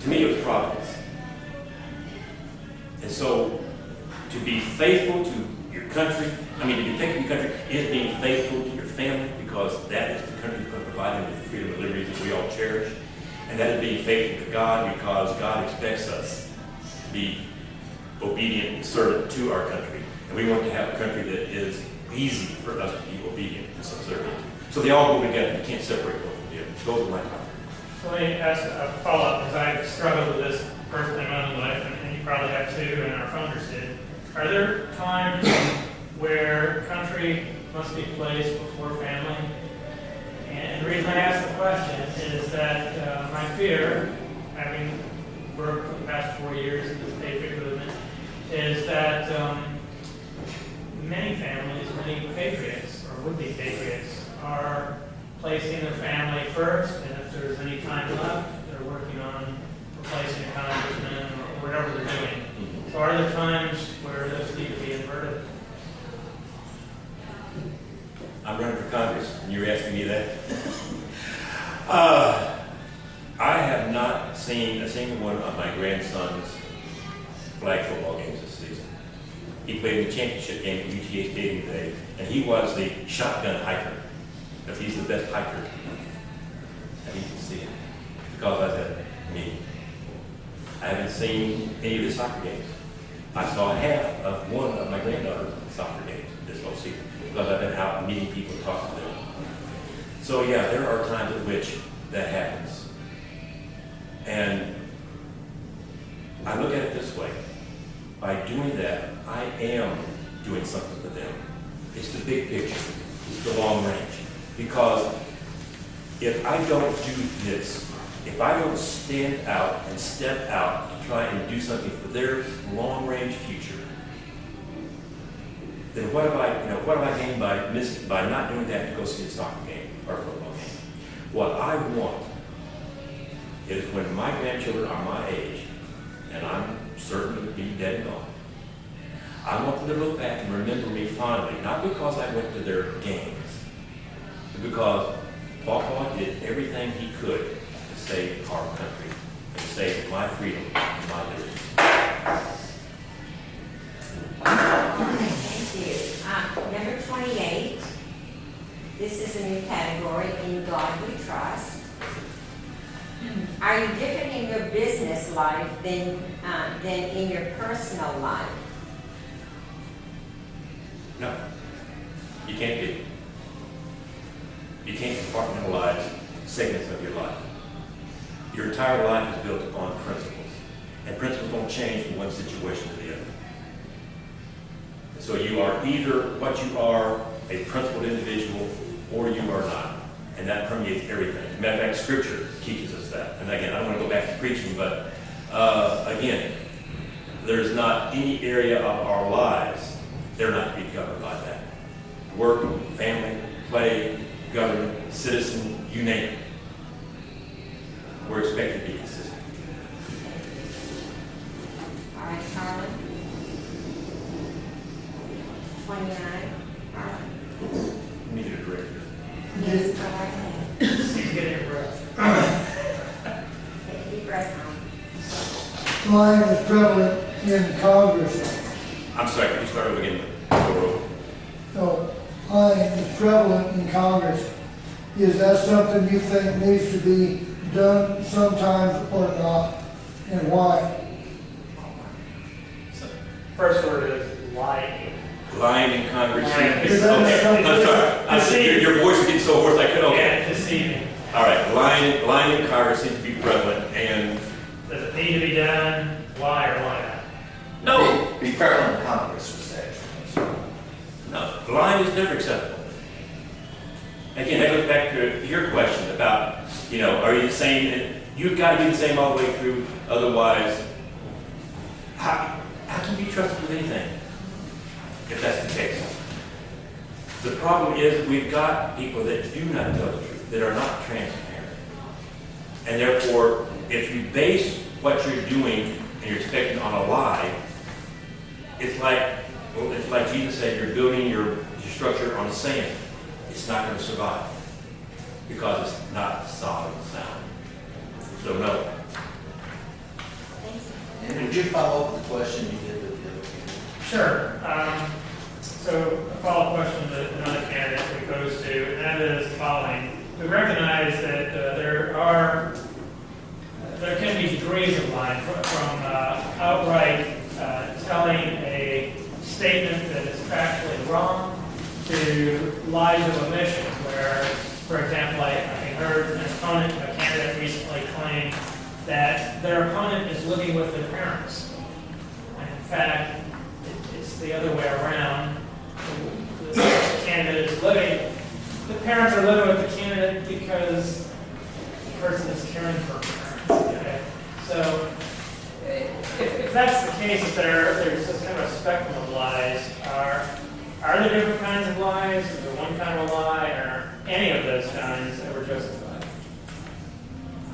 [SPEAKER 10] To me, it was providence. And so, to be faithful to your country, to be faithful to your country is being faithful to your family, because that is the country that's going to provide them with the freedom and liberties that we all cherish. And that is being faithful to God, because God expects us to be obedient and servant to our country. And we want to have a country that is easy for us to be obedient and subservient to. So they all go together. You can't separate both of them. Those are my comments.
[SPEAKER 3] So let me ask a follow-up, because I've struggled with this personally in my own life, and you probably have too, and our founders did. Are there times where country must be placed before family? And the reason I ask the question is that my fear, having worked for the past 4 years in this patriot movement, is that many families, many patriots, or would-be patriots, are placing their family first, and if there's any time left, they're working on replacing a congressman or whatever they're doing. So are there times where those need to be inverted?
[SPEAKER 10] I'm running for Congress, and you're asking me that? I have not seen a single one of my grandson's flag football games this season. He played in the championship game at UGA Stadium today, and he was the shotgun hiker. If he's the best hiker, and you can see it, because I said, me. I haven't seen any of his soccer games. I saw half of one of my granddaughter's soccer games this whole season, because I've been out meeting people and talking to them. So yeah, there are times at which that happens. And I look at it this way. By doing that, I am doing something for them. It's the big picture. It's the long range. Because if I don't do this, if I don't stand out and step out to try and do something for their long-range future, then what have I gained by not doing that to go see a soccer game or a football game? What I want is when my grandchildren are my age, and I'm certain to be dead and gone, I want them to look back and remember me fondly, not because I went to their games, but because Papa did everything he could to save our country and to say my freedom, my liberty.
[SPEAKER 5] Thank you. Number 28. This is a new category, in God we trust. Are you different in your business life than in your personal life?
[SPEAKER 10] No, you can't be. You can't compartmentalize segments of your life. Your entire life is built upon principles, and principles don't change from one situation to the other. So you are either what you are, a principled individual, or you are not. And that permeates everything. As a matter of fact, Scripture teaches us that. And again, I don't want to go back to preaching, but again, there's not any area of our lives that are not to be governed by that. Work, family, play, government, citizen, you name it. We're expected to be consistent.
[SPEAKER 5] All right, Carlin. 29. Carlin.
[SPEAKER 10] We need a director.
[SPEAKER 5] Yes, go right ahead.
[SPEAKER 3] He's getting your breath.
[SPEAKER 5] Take a deep breath, home.
[SPEAKER 1] Lying is prevalent in Congress.
[SPEAKER 10] I'm sorry, could you start over again?
[SPEAKER 1] So, lying is prevalent in Congress. Is that something you think needs to be done sometimes or not? And why?
[SPEAKER 3] First word is lying.
[SPEAKER 10] Lying in Congress.
[SPEAKER 3] Lying.
[SPEAKER 10] Okay, I'm sorry. Your voice is getting so hoarse, I couldn't. Okay.
[SPEAKER 3] Yeah, deceiving.
[SPEAKER 10] All right, lying in Congress seems to be prevalent, and
[SPEAKER 3] Does it need to be done? Why or why not?
[SPEAKER 10] no,
[SPEAKER 7] Be prevalent in Congress was actually.
[SPEAKER 10] no, lying is never acceptable. Again, that goes back to your question about, are you the same? You've got to be the same all the way through, otherwise, how can you be trusted with anything if that's the case? The problem is we've got people that do not tell the truth, that are not transparent. And therefore, if you base what you're doing and you're expecting on a lie, it's like Jesus said, you're building your structure on sand. It's not going to survive because it's not solid and sound. So no.
[SPEAKER 7] And would you follow up with the question you did with the other people?
[SPEAKER 3] Sure. So a follow-up question that another candidate we pose to, and that is the following. We recognize that there can be degrees of lying from outright telling a statement that is factually wrong to lies of omission, where, for example, I heard an opponent, a candidate recently claim that their opponent is living with their parents. And in fact, it's the other way around. The candidate is living, the parents are living with the candidate because the person is caring for parents. Okay? So, if that's the case, if there's this kind of a spectrum of lies, are there different kinds of lies? Is there one kind of lie, or any of those kinds ever justified?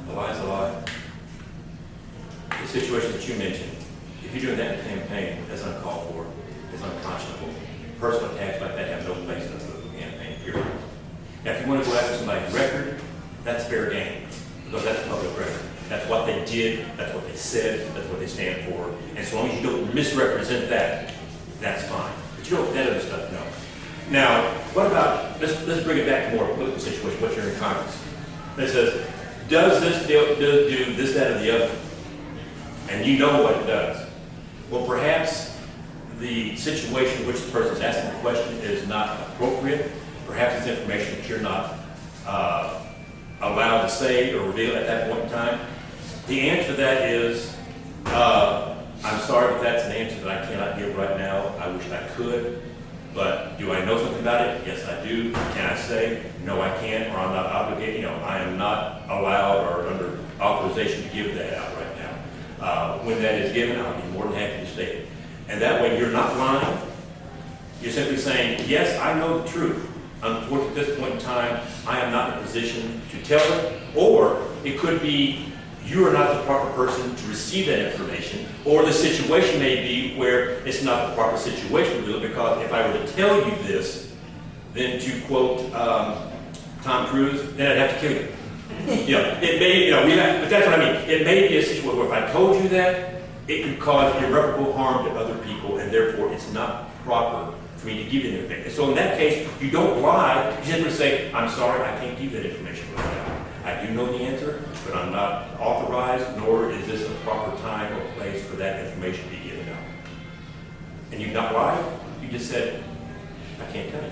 [SPEAKER 10] A lie is a lie. The situation that you mentioned, if you're doing that in a campaign, that's uncalled for, it's unconscionable. Personal attacks like that have no place in a political campaign, period. Now, if you want to go after somebody's record, that's fair game, because that's public record. That's what they did, that's what they said, that's what they stand for. And so long as you don't misrepresent that, that's fine. But you don't, that other stuff, no. Now, what about, let's bring it back to more political situation, what you're in Congress. It says, does this do this, that, or the other? And you know what it does. Well, perhaps the situation in which the person is asking the question is not appropriate. Perhaps it's information that you're not allowed to say or reveal at that point in time. The answer to that is, I'm sorry, but that's an answer that I cannot give right now. I wish I could. But do I know something about it? Yes, I do. Can I say? No, I can't, or I'm not obligated. I am not allowed or under authorization to give that out right now. When that is given, I'll be more than happy to state it. And that way, you're not lying. You're simply saying, yes, I know the truth. Unfortunately, at this point in time, I am not in a position to tell it. Or it could be you are not the proper person to receive that information. Or the situation may be where it's not the proper situation to do it, because if I were to tell you this, then to quote Tom Cruise, then I'd have to kill you. You know, it may, you know, but that's what I mean. It may be a situation where if I told you that, it could cause irreparable harm to other people, and therefore it's not proper for me to give you the information. So in that case, you don't lie. You simply say, I'm sorry, I can't give you that information right now. I do know the answer, but I'm not authorized, nor is this a proper time or place for that information to be given out. And you've not lied. You just said, I can't tell you.